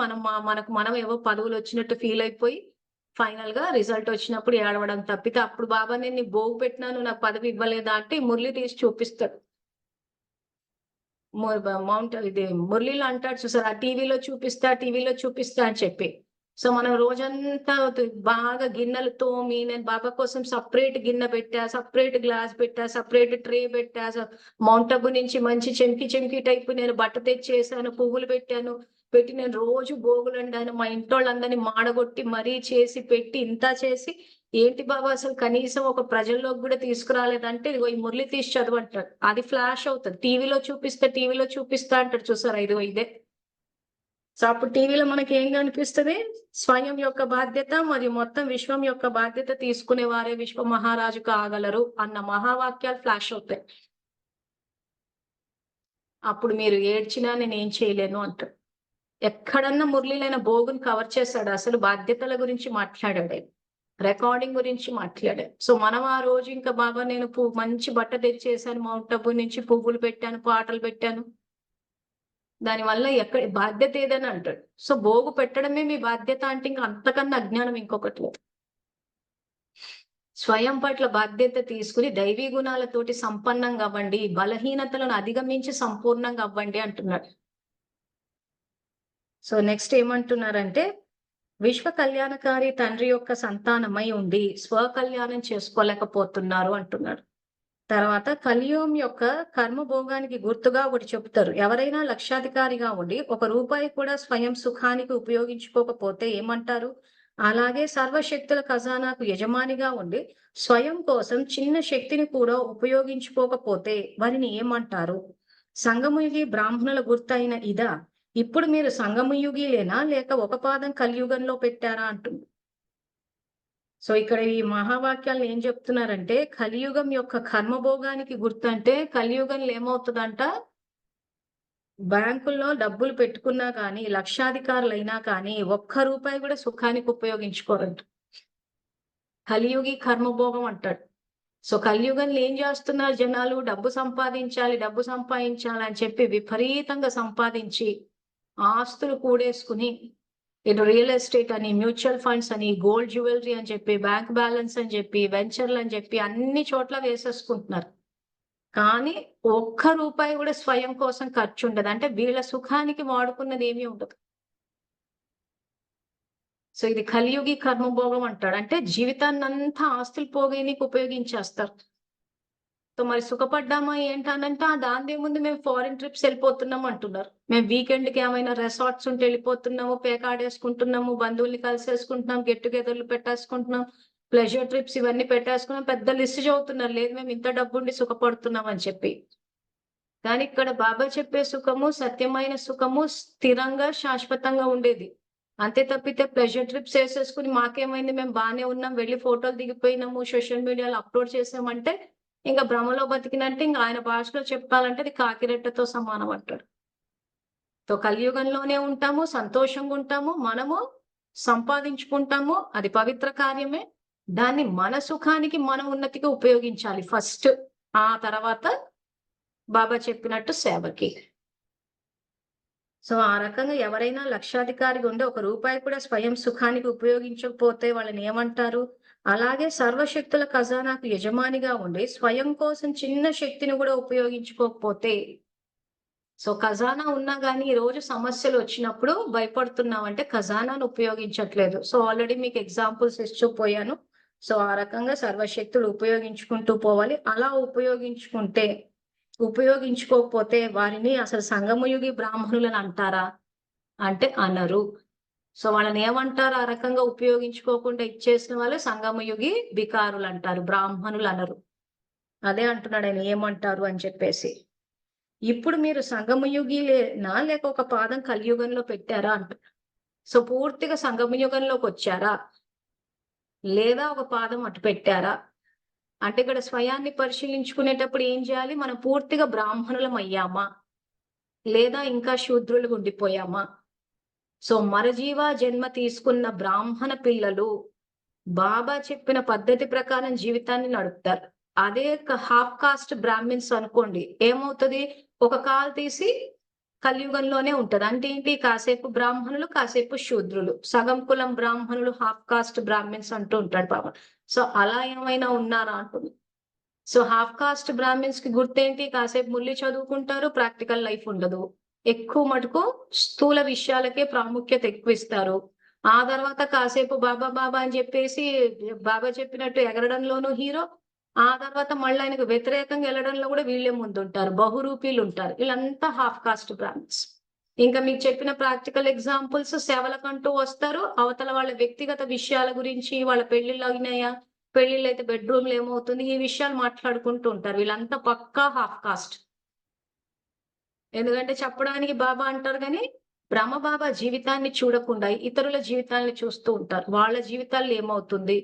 మనం ఏవో పదవులు వచ్చినట్టు ఫీల్ అయిపోయి ఫైనల్ గా రిజల్ట్ వచ్చినప్పుడు ఏడవడం తప్పితే, అప్పుడు బాబా నేను నీ భోగు పెట్టినాను నాకు పదవి ఇవ్వలేదా అంటే మురళి తీసి చూపిస్తాడు. ఇది మురళిలో అంటాడు చూసారు, ఆ టీవీలో చూపిస్తా అని చెప్పి. సో మనం రోజంతా బాగా గిన్నెలు తోమి, నేను బాబా కోసం సపరేట్ గిన్నె పెట్టా, సపరేట్ గ్లాస్ పెట్టా, సపరేట్ ట్రే పెట్టా, మౌంట్ అబు నుంచి మంచి చెంకి టైపు నేను బట్ట తెచ్చేసాను, పువ్వులు పెట్టి నేను రోజు భోగులు అండాను, మా ఇంటోళ్ళందరినీ మాడగొట్టి మరీ చేసి పెట్టి ఇంత చేసి ఏంటి బాబా అసలు కనీసం ఒక ప్రజల్లోకి కూడా తీసుకురాలేదంటే ఇదిగో ఈ మురళి తీసి చదవంటాడు. అది ఫ్లాష్ అవుతుంది. టీవీలో చూపిస్తా అంటాడు చూసారా, ఇదిగో ఇదే. సో అప్పుడు టీవీలో మనకి ఏం కనిపిస్తుంది? స్వయం యొక్క బాధ్యత మరియు మొత్తం విశ్వం యొక్క బాధ్యత తీసుకునే వారే విశ్వ మహారాజు కాగలరు అన్న మహావాక్యాలు ఫ్లాష్ అవుతాయి. అప్పుడు మీరు ఏడ్చినా నేనేం చేయలేను అంటాడు. ఎక్కడన్నా మురళీలైన బోగుని కవర్ చేశాడు. అసలు బాధ్యతల గురించి మాట్లాడాడు. రికార్డింగ్ గురించి మాట్లాడాడు. సో మనం ఆ రోజు ఇంకా బాబా నేను మంచి బట్ట తెచ్చేసాను, మౌంట్ అబు నుంచి పువ్వులు పెట్టాను, పాటలు పెట్టాను, దానివల్ల ఎక్కడ బాధ్యత ఏదని అంటాడు. సో బోగు పెట్టడమే మీ బాధ్యత అంటే ఇంకా అంతకన్నా అజ్ఞానం ఇంకొకటి లేదు. స్వయం పట్ల బాధ్యత తీసుకుని దైవీ గుణాలతోటి సంపన్నంగా అవ్వండి, బలహీనతలను అధిగమించి సంపూర్ణంగా అవ్వండి అంటున్నాడు. సో నెక్స్ట్ ఏమంటున్నారంటే, విశ్వ కళ్యాణకారి తండ్రి యొక్క సంతానమై ఉండి స్వకల్యాణం చేసుకోలేకపోతున్నారు అంటున్నాడు. తర్వాత కలియుగం యొక్క కర్మభోగానికి గుర్తుగా ఒకటి చెప్తారు. ఎవరైనా లక్షాధికారిగా ఉండి ₹1 కూడా స్వయం సుఖానికి ఉపయోగించుకోకపోతే ఏమంటారు? అలాగే సర్వశక్తుల ఖజానాకు యజమానిగా ఉండి స్వయం కోసం చిన్న శక్తిని కూడా ఉపయోగించుకోకపోతే వారిని ఏమంటారు? సంగమయుగి బ్రాహ్మణుల గుర్తైన ఇదా? ఇప్పుడు మీరు సంగమయుగిలేనా లేక ఒక పాదం కలియుగంలో పెట్టారా అంటుంది. సో ఇక్కడ ఈ మహావాక్యాలను ఏం చెప్తున్నారంటే, కలియుగం యొక్క కర్మభోగానికి గుర్తంటే కలియుగంలో ఏమవుతుందంట, బ్యాంకుల్లో డబ్బులు పెట్టుకున్నా కానీ, లక్షాధికారులైనా కానీ ₹1 కూడా సుఖానికి ఉపయోగించుకోరంట. కలియుగి కర్మభోగం అంటాడు. సో కలియుగంలో ఏం చేస్తున్నారు జనాలు? డబ్బు సంపాదించాలి, డబ్బు సంపాదించాలి అని చెప్పి విపరీతంగా సంపాదించి ఆస్తులు కూడేసుకుని ఇటు రియల్ ఎస్టేట్ అని, మ్యూచువల్ ఫండ్స్ అని, గోల్డ్ జ్యువెలరీ అని చెప్పి, బ్యాంక్ బ్యాలెన్స్ అని చెప్పి, వెంచర్లు అని చెప్పి అన్ని చోట్ల వేసేసుకుంటున్నారు. కానీ ₹1 కూడా స్వయం కోసం ఖర్చు ఉండదు. అంటే వీళ్ళ సుఖానికి వాడుకున్నది ఏమీ ఉండదు. సో ఇది కలియుగి కర్మభోగం అంటాడు. అంటే జీవితాన్నంతా ఆస్తులు పోగేయనికి ఉపయోగించేస్తారు. సో మరి సుఖపడ్డామా ఏంటనంటే దానిదేముంది, మేము ఫారిన్ ట్రిప్స్ వెళ్ళిపోతున్నాం అంటున్నారు. మేము వీకెండ్ కి ఏమైనా రిసార్ట్స్ ఉంటే వెళ్ళిపోతున్నాము, పేకాడేసుకుంటున్నాము, బంధువుల్ని కలిసేసుకుంటున్నాం, గెట్ టుగెదర్లు పెట్టేసుకుంటున్నాం, ప్లెజర్ ట్రిప్స్ ఇవన్నీ పెట్టేసుకున్నాం. పెద్ద లిస్ట్ చదువుతున్నారు. లేదు మేము ఇంత డబ్బుండి సుఖపడుతున్నాం అని చెప్పి. కానీ ఇక్కడ బాబా చెప్పే సుఖము సత్యమైన సుఖము స్థిరంగా శాశ్వతంగా ఉండేది. అంతే తప్పితే ప్లెజర్ ట్రిప్స్ వేసేసుకుని మాకేమైంది, మేము బాగానే ఉన్నాం, వెళ్ళి ఫోటోలు దిగిపోయినాము, సోషల్ మీడియాలో అప్లోడ్ చేసామంటే ఇంకా భ్రమలో బతికినంటే ఇంకా ఆయన భాషలో చెప్పాలంటే అది కాకిరెట్టతో సమానం అంటాడు. సో కలియుగంలోనే ఉంటాము, సంతోషంగా ఉంటాము, మనము సంపాదించుకుంటాము, అది పవిత్ర కార్యమే. దాన్ని మన సుఖానికి, మన ఉన్నతికి ఉపయోగించాలి ఫస్ట్. ఆ తర్వాత బాబా చెప్పినట్టు సేవకి. సో ఆ రకంగా ఎవరైనా లక్షాధికారిగా ఉండి ₹1 కూడా స్వయం సుఖానికి ఉపయోగించకపోతే వాళ్ళని ఏమంటారు? అలాగే సర్వశక్తుల ఖజానాకు యజమానిగా ఉండి స్వయం కోసం చిన్న శక్తిని కూడా ఉపయోగించుకోకపోతే, సో ఖజానా ఉన్నా గానీ ఈ రోజు సమస్యలు వచ్చినప్పుడు భయపడుతున్నామంటే ఖజానాను ఉపయోగించట్లేదు. సో ఆల్రెడీ మీకు ఎగ్జాంపుల్స్ ఇస్తూ పోయాను. సో ఆ రకంగా సర్వశక్తులు ఉపయోగించుకుంటూ పోవాలి. అలా ఉపయోగించుకోకపోతే వారిని అసలు సంగమయుగి బ్రాహ్మణులని అంటారా అంటే అనరు. సో వాళ్ళని ఏమంటారు? ఆ రకంగా ఉపయోగించుకోకుండా ఇచ్చేసిన వాళ్ళు సంగమయుగి వికారులు అంటారు, బ్రాహ్మణులు అనరు. అదే అంటున్నాడు ఆయన ఏమంటారు అని చెప్పేసి. ఇప్పుడు మీరు సంగమయుగిలేనా లేక ఒక పాదం కలియుగంలో పెట్టారా అంటున్నాడు. సో పూర్తిగా సంగమయుగంలోకి వచ్చారా లేదా ఒక పాదం అటు పెట్టారా అంటే ఇక్కడ స్వయాన్ని పరిశీలించుకునేటప్పుడు ఏం చేయాలి? మనం పూర్తిగా బ్రాహ్మణులం అయ్యామా లేదా ఇంకా శూద్రులుగా ఉండిపోయామా? సో మరజీవ జన్మ తీసుకున్న బ్రాహ్మణ పిల్లలు బాబా చెప్పిన పద్ధతి ప్రకారం జీవితాన్ని నడుపుతారు. అదే హాఫ్ కాస్ట్ బ్రాహ్మిన్స్ అనుకోండి, ఏమవుతుంది? ఒక కాలు తీసి కలియుగంలోనే ఉంటది. అంటే ఏంటి? కాసేపు బ్రాహ్మణులు, కాసేపు శూద్రులు, సగం కులం బ్రాహ్మణులు, హాఫ్ కాస్ట్ బ్రాహ్మిన్స్ అంటూ ఉంటాడు బాబా. సో అలా ఏమైనా ఉన్నారా అంటుంది. సో హాఫ్ కాస్ట్ బ్రాహ్మిన్స్ కి గుర్తేంటి? కాసేపు ముల్లి చదువుకుంటారు, ప్రాక్టికల్ లైఫ్ ఉండదు. ఎక్కువ మటుకు స్థూల విషయాలకే ప్రాముఖ్యత ఎక్కువ ఇస్తారు. ఆ తర్వాత కాసేపు బాబా బాబా అని చెప్పేసి బాబా చెప్పినట్టు ఎగరడంలోనూ హీరో. ఆ తర్వాత మళ్ళీ ఆయనకు వ్యతిరేకంగా వెళ్ళడంలో కూడా వీళ్ళే ముందుంటారు. బహురూపీలు ఉంటారు. వీళ్ళంతా హాఫ్ కాస్ట్ బ్రాహ్మిన్స్. ఇంకా మీకు చెప్పిన ప్రాక్టికల్ ఎగ్జాంపుల్స్ సేవలకంటూ వస్తారు. అవతల వాళ్ళ వ్యక్తిగత విషయాల గురించి, వాళ్ళ పెళ్లిళ్ళు అయినాయా, పెళ్లిళ్ళు అయితే బెడ్రూమ్లు ఏమవుతుంది, ఈ విషయాలు మాట్లాడుకుంటూ ఉంటారు. వీళ్ళంతా పక్కా హాఫ్ కాస్ట్. ఎందుకంటే చెప్పడానికి బాబా అంటారు కానీ బ్రహ్మబాబా జీవితాన్ని చూడకుండా ఇతరుల జీవితాన్ని చూస్తూ ఉంటారు. వాళ్ళ జీవితాల్లో ఏమవుతుంది?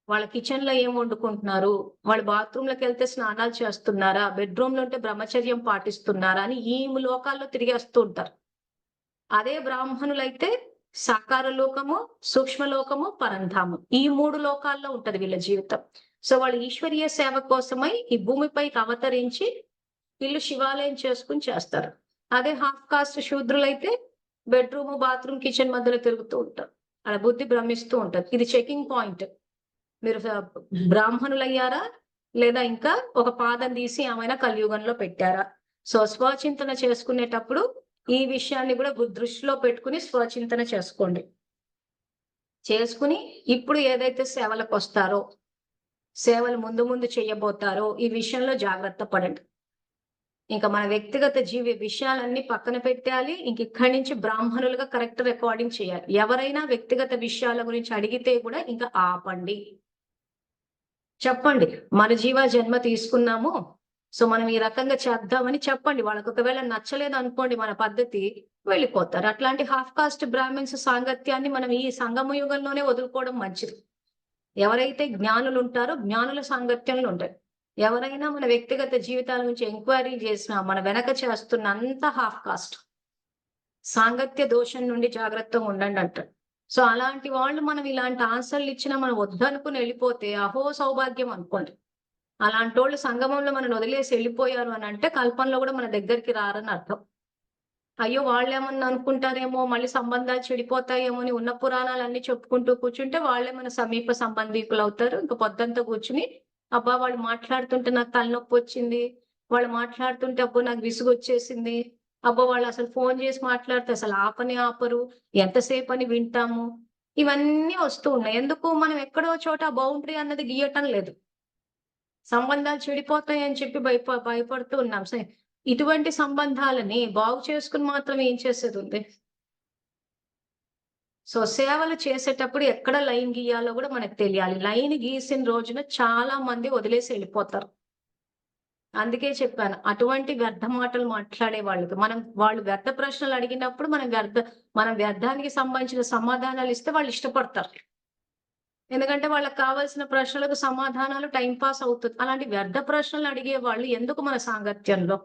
వాళ్ళ కిచెన్ లో ఏం వండుకుంటున్నారు? వాళ్ళు బాత్రూమ్ లోకి వెళ్తే స్నానాలు చేస్తున్నారా? బెడ్రూమ్ లో ఉంటే బ్రహ్మచర్యం పాటిస్తున్నారా? అని ఈ లోకాల్లో తిరిగేస్తూ ఉంటారు. అదే బ్రాహ్మణులైతే సాకార లోకము, సూక్ష్మ లోకము, పరంధామం. ఈ 3 లోకాల్లో ఉంటది వీళ్ళ జీవితం. సో వాళ్ళు ఈశ్వరీయ సేవ కోసమై ఈ భూమిపైకి అవతరించి వీళ్ళు శివాలయం చేసుకుని చేస్తారు. అదే హాఫ్ కాస్ట్ శూద్రులైతే బెడ్రూమ్, బాత్రూమ్, కిచెన్ మధ్యలో తిరుగుతూ ఉంటారు. అలా బుద్ధి భ్రమిస్తూ ఉంటది. ఇది చెకింగ్ పాయింట్. మీరు బ్రాహ్మణులయ్యారా? లేదా ఇంకా ఒక పాదం తీసి ఏమైనా కలియుగంలో పెట్టారా? సో స్వచింతన చేసుకునేటప్పుడు ఈ విషయాన్ని కూడా దృష్టిలో పెట్టుకుని స్వచింతన చేసుకోండి. చేసుకుని ఇప్పుడు ఏదైతే సేవలకు వస్తారో, సేవలు ముందు ముందు చేయబోతారో ఈ విషయంలో జాగ్రత్త పడండి. ఇంకా మన వ్యక్తిగత విషయాలన్నీ పక్కన పెట్టాలి. ఇంక ఇక్కడి నుంచి బ్రాహ్మణులుగా కరెక్ట్ రికార్డింగ్ చేయాలి. ఎవరైనా వ్యక్తిగత విషయాల గురించి అడిగితే కూడా ఇంకా ఆపండి. చెప్పండి, మన జీవ జన్మ తీసుకున్నాము, సో మనం ఈ రకంగా చేద్దామని చెప్పండి. వాళ్ళకి ఒకవేళ నచ్చలేదు అనుకోండి మన పద్ధతి, వెళ్ళిపోతారు. అట్లాంటి హాఫ్ కాస్ట్ బ్రాహ్మిన్స్ సాంగత్యాన్ని మనం ఈ సంగమ యుగంలోనే వదులుకోవడం మంచిది. ఎవరైతే జ్ఞానులు ఉంటారో జ్ఞానుల సాంగత్యంలో ఉంటారు. ఎవరైనా మన వ్యక్తిగత జీవితాల నుంచి ఎంక్వైరీ చేసినా మన వెనక చేస్తున్న అంత హాఫ్ కాస్ట్. సాంగత్య దోషం నుండి జాగ్రత్తగా ఉండండి అంటారు. సో అలాంటి వాళ్ళు మనం ఇలాంటి ఆన్సర్లు ఇచ్చినా మనం వద్దనుకుని వెళ్ళిపోతే అహో సౌభాగ్యం అనుకోండి. అలాంటి వాళ్ళు సంగమంలో మనం వదిలేసి వెళ్ళిపోయారు అని అంటే కల్పనలో కూడా మన దగ్గరికి రారని అర్థం. అయ్యో వాళ్ళేమన్నా అనుకుంటారేమో, మళ్ళీ సంబంధాలు చెడిపోతాయేమో అని ఉన్న పురాణాలన్నీ చెప్పుకుంటూ కూర్చుంటే వాళ్ళే మన సమీప సంబంధికులు అవుతారు. ఇంకా పొద్దంతా కూర్చుని అబ్బా వాళ్ళు మాట్లాడుతుంటే నాకు తలనొప్పి వచ్చింది, వాళ్ళు మాట్లాడుతుంటే అబ్బో నాకు విసుగు వచ్చేసింది, అబ్బో వాళ్ళు అసలు ఫోన్ చేసి మాట్లాడితే అసలు ఆపని ఆపరు, ఎంతసేపు అని వింటాము, ఇవన్నీ వస్తూ ఉన్నాయి. ఎందుకు? మనం ఎక్కడో చోట బౌండరీ అన్నది గీయటం లేదు. సంబంధాలు చెడిపోతాయి అని చెప్పి భయపడుతూ ఉన్నాం. ఇటువంటి సంబంధాలని బాగు చేసుకుని మాత్రం ఏం చేసేది ఉంది? సో సేవలు చేసేటప్పుడు ఎక్కడ లైన్ గీయాలో కూడా మనకు తెలియాలి. లైన్ గీసిన రోజున చాలా మంది వదిలేసి వెళ్ళిపోతారు. అందుకే చెప్పాను, అటువంటి వ్యర్థ మాటలు మాట్లాడే వాళ్ళకి వాళ్ళు వ్యర్థ ప్రశ్నలు అడిగినప్పుడు మనం వ్యర్థానికి సంబంధించిన సమాధానాలు ఇస్తే వాళ్ళు ఇష్టపడతారు. ఎందుకంటే వాళ్ళకి కావాల్సిన ప్రశ్నలకు సమాధానాలు టైం పాస్ అవుతుంది. అలాంటి వ్యర్థ ప్రశ్నలు అడిగే వాళ్ళు ఎందుకు మన సాంగత్యంలో?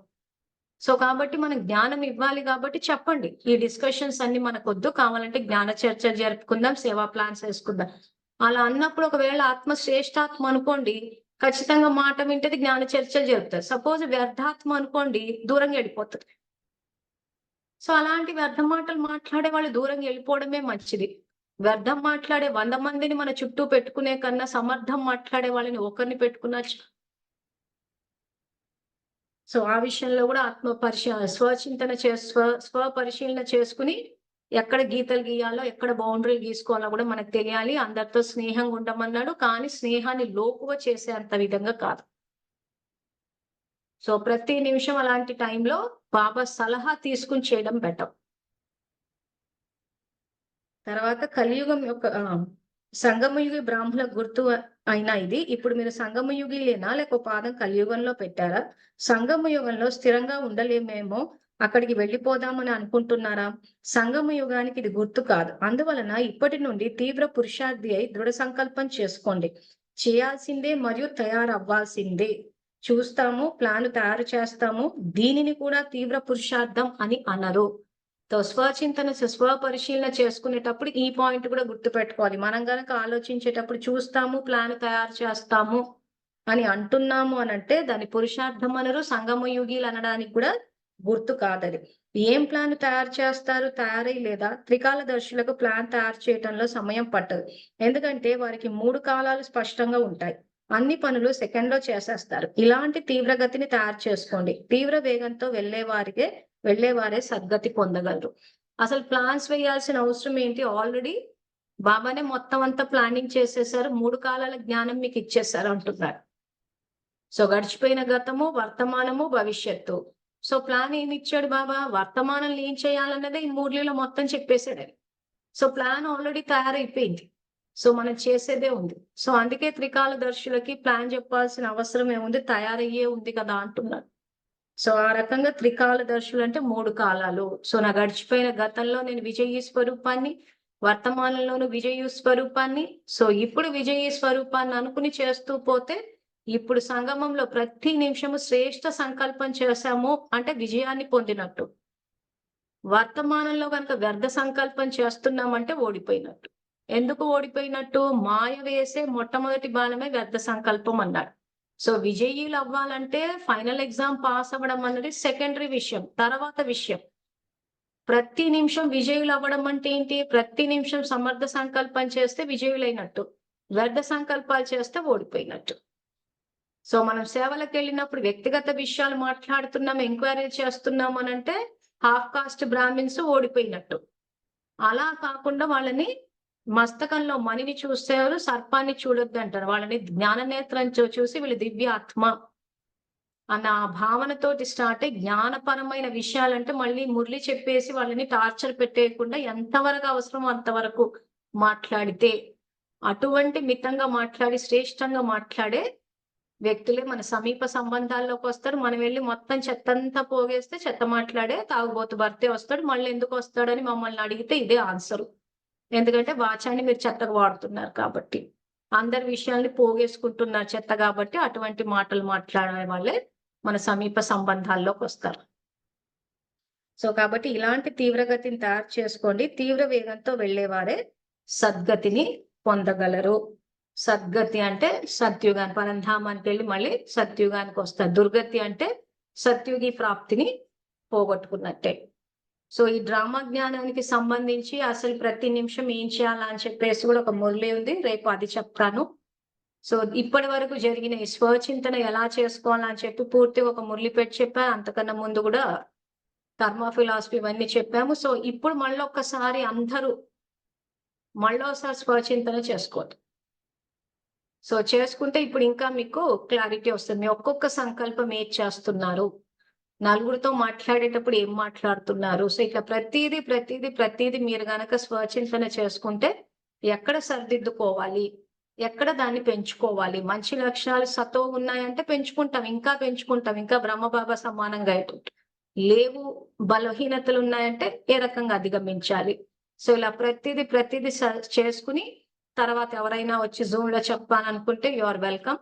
సో కాబట్టి మనం జ్ఞానం ఇవ్వాలి కాబట్టి చెప్పండి. ఈ డిస్కషన్స్ అన్ని మనకొద్దు. కావాలంటే జ్ఞాన చర్చ జరుపుకుందాం, సేవా ప్లాన్స్ వేసుకుందాం. అలా అన్నప్పుడు ఒకవేళ ఆత్మ శ్రేష్ఠాత్మ అనుకోండి, ఖచ్చితంగా మాట వింటది, జ్ఞాన చర్చలు జరుపుతారు. సపోజ్ వ్యర్థాత్మ అనుకోండి, దూరంగా వెళ్ళిపోతుంది. సో అలాంటి వ్యర్థ మాటలు మాట్లాడే వాళ్ళు దూరంగా వెళ్ళిపోవడమే మంచిది. వ్యర్థం మాట్లాడే 100 మందిని మన చుట్టూ పెట్టుకునే కన్నా సమర్థం మాట్లాడే వాళ్ళని ఒకరిని పెట్టుకునొచ్చు. సో ఆ విషయంలో కూడా స్వచింతన స్వపరిశీలన చేసుకుని ఎక్కడ గీతలు గీయాలో, ఎక్కడ బౌండరీలు గీసుకోవాలో కూడా మనకు తెలియాలి. అందరితో స్నేహంగా ఉండమన్నాడు, కానీ స్నేహాన్ని లోకువ చేసేంత విధంగా కాదు. సో ప్రతి నిమిషం అలాంటి టైంలో బాబా సలహా తీసుకుని చేయడం బెటర్. తర్వాత కలియుగం యొక్క సంగమయుగి బ్రాహ్మణ గుర్తు అయినా ఇది. ఇప్పుడు మీరు సంగమయుగిలేనా లేక పాదం కలియుగంలో పెట్టారా? సంగమయుగంలో స్థిరంగా ఉండలేమేమో, అక్కడికి వెళ్ళిపోదామని అనుకుంటున్నారా? సంగమయుగానికి ఇది గుర్తు కాదు. అందువలన ఇప్పటి నుండి తీవ్ర పురుషార్థి అయి దృఢ సంకల్పం చేసుకోండి. చేయాల్సిందే మరియు తయారవ్వాల్సిందే. చూస్తాము, ప్లాన్ తయారు చేస్తాము, దీనిని కూడా తీవ్ర పురుషార్థం అని అనరు. స్వచింతన స్వపరిశీలన చేసుకునేటప్పుడు ఈ పాయింట్ కూడా గుర్తుపెట్టుకోవాలి. మనం గనక ఆలోచించేటప్పుడు చూస్తాము, ప్లాన్ తయారు చేస్తాము అని అంటున్నాము అని అంటే దాని పురుషార్థం అనరు, సంగమయుగీలు అనడానికి కూడా గుర్తు కాదది. ఏం ప్లాన్ తయారు చేస్తారు? తయారై లేదా త్రికాలదర్శులకు ప్లాన్ తయారు చేయటంలో సమయం పట్టదు. ఎందుకంటే వారికి 3 కాలాలు స్పష్టంగా ఉంటాయి. అన్ని పనులు సెకండ్ లో చేసేస్తారు. ఇలాంటి తీవ్రగతిని తయారు చేసుకోండి. తీవ్ర వేగంతో వెళ్లేవారే సద్గతి పొందగలరు. అసలు ప్లాన్స్ వేయాల్సిన అవసరం ఏంటి? ఆల్రెడీ బాబానే మొత్తం అంతా ప్లానింగ్ చేసేసారు. 3 కాలాల జ్ఞానం మీకు ఇచ్చేసారు అంటున్నారు. సో గడిచిపోయిన గతము, వర్తమానము, భవిష్యత్తు. సో ప్లాన్ ఏమి ఇచ్చాడు బాబా? వర్తమానం ఏం చేయాలన్నదే ఈ 3 మొత్తం చెప్పేశాడు. సో ప్లాన్ ఆల్రెడీ తయారైపోయింది. సో మనం చేసేదే ఉంది. సో అందుకే త్రికాలదర్శులకి ప్లాన్ చెప్పాల్సిన అవసరం ఏముంది? తయారయ్యే ఉంది కదా అంటున్నారు. సో ఆ రకంగా త్రికాలదర్శులు అంటే 3 కాలాలు. సో నా గడిచిపోయిన గతంలో నేను విజయీ స్వరూపాన్ని, వర్తమానంలోను విజయీ స్వరూపాన్ని, సో ఇప్పుడు విజయీ స్వరూపాన్ని అనుకుని చేస్తూ పోతే, ఇప్పుడు సంగమంలో ప్రతి నిమిషము శ్రేష్ఠ సంకల్పం చేశాము అంటే విజయాన్ని పొందినట్టు. వర్తమానంలో గనుక వ్యర్థ సంకల్పం చేస్తున్నామంటే ఓడిపోయినట్టు. ఎందుకు ఓడిపోయినట్టు? మాయ వేసే మొట్టమొదటి బాణమే వ్యర్థ సంకల్పం అన్నాడు. సో విజయీలు అవ్వాలంటే ఫైనల్ ఎగ్జామ్ పాస్ అవ్వడం అన్నది సెకండరీ విషయం. తర్వాత విషయం. ప్రతి నిమిషం విజయులు అవ్వడం అంటే ఏంటి? ప్రతి నిమిషం సమర్థ సంకల్పం చేస్తే విజయులైనట్టు. వ్యర్థ సంకల్పాలు చేస్తే ఓడిపోయినట్టు. సో మనం సేవలకెళ్ళినప్పుడు వ్యక్తిగత విషయాలు మాట్లాడుతున్నాం, ఎంక్వైరీ చేస్తున్నాం అనంటే హాఫ్ కాస్ట్ బ్రాహ్మిన్స్ ఓడిపోయినట్టు. అలా కాకుండా వాళ్ళని మస్తకంలో మణిని చూసేవారు సర్పాన్ని చూడొద్దంటారు. వాళ్ళని జ్ఞాన నేత్రంతో చూసి వీళ్ళు దివ్య ఆత్మ అన్న ఆ భావనతోటి స్టార్ట్ అయ్యి జ్ఞానపరమైన విషయాలంటే మళ్ళీ మురళి చెప్పేసి వాళ్ళని టార్చర్ పెట్టేయకుండా ఎంతవరకు అవసరమో అంతవరకు మాట్లాడితే అటువంటి మితంగా మాట్లాడి శ్రేష్టంగా మాట్లాడే వ్యక్తులే మన సమీప సంబంధాల్లోకి వస్తారు. మనం వెళ్ళి మొత్తం చెత్తంతా పోగేస్తే చెత్త మాట్లాడే తాగుబోతు భర్తే వస్తాడు. మళ్ళీ ఎందుకు వస్తాడని మమ్మల్ని అడిగితే ఇదే ఆన్సరు. ఎందుకంటే వాచాన్ని మీరు చెత్తగా వాడుతున్నారు కాబట్టి. అందరి విషయాల్ని పోగేసుకుంటున్నారు చెత్త కాబట్టి అటువంటి మాటలు మాట్లాడే వాళ్ళే మన సమీప సంబంధాల్లోకి వస్తారు. సో కాబట్టి ఇలాంటి తీవ్రగతిని తయారు చేసుకోండి. తీవ్ర వేగంతో వెళ్ళేవారే సద్గతిని పొందగలరు. సద్గతి అంటే సత్యుగాన్ని పరంధామానికి వెళ్ళి మళ్ళీ సత్యుగానికి వస్తారు. దుర్గతి అంటే సత్యుగి ప్రాప్తిని పోగొట్టుకున్నట్టే. సో ఈ డ్రామా జ్ఞానానికి సంబంధించి అసలు ప్రతి నిమిషం ఏం చేయాలా అని చెప్పేసి కూడా ఒక మురళి ఉంది. రేపు అది చెప్తాను. సో ఇప్పటి వరకు జరిగిన ఈ స్వచింతన ఎలా చేసుకోవాలని చెప్పి పూర్తిగా ఒక మురళి పెట్టి చెప్పాను. అంతకన్నా ముందు కూడా కర్మ ఫిలాసఫీ ఇవన్నీ చెప్పాము. సో ఇప్పుడు మళ్ళొక్కసారి అందరూ మళ్ళోసారి స్వచింతన చేసుకోండి. సో చేసుకుంటే ఇప్పుడు ఇంకా మీకు క్లారిటీ వస్తుంది. మీ ఒక్కొక్క సంకల్పం ఏది చేస్తున్నారు, నలుగురితో మాట్లాడేటప్పుడు ఏం మాట్లాడుతున్నారు. సో ఇట్లా ప్రతిదీ మీరు గనక స్వచింతన చేసుకుంటే ఎక్కడ సరిదిద్దుకోవాలి, ఎక్కడ దాన్ని పెంచుకోవాలి. మంచి లక్షణాలు సతో ఉన్నాయంటే పెంచుకుంటాం, ఇంకా బ్రహ్మబాబా సమానంగా అయ్యేటట్టు. లేవు బలహీనతలు ఉన్నాయంటే ఏ రకంగా అధిగమించాలి. సో ఇలా ప్రతిదీ చేసుకుని తర్వాత ఎవరైనా వచ్చి జూమ్ లో చెప్పాలనుకుంటే యు ఆర్ వెల్కమ్.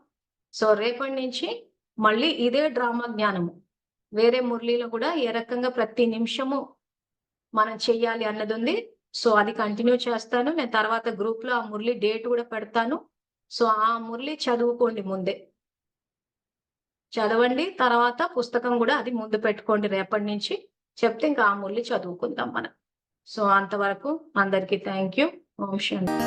సో రేపటి నుంచి మళ్ళీ ఇదే డ్రామా జ్ఞానము వేరే మురళిలో కూడా ఏ రకంగా ప్రతి నిమిషము మనం చెయ్యాలి అన్నది ఉంది. సో అది కంటిన్యూ చేస్తాను. నేను తర్వాత గ్రూప్ లో ఆ మురళి డేట్ కూడా పెడతాను. సో ఆ మురళి చదువుకోండి ముందే. చదవండి, తర్వాత పుస్తకం కూడా అది ముందు పెట్టుకోండి. రేపటి నుంచి చెప్తే ఇంకా ఆ మురళి చదువుకుందాం మనం. సో అంతవరకు అందరికీ థ్యాంక్ యూ. Om Shanti.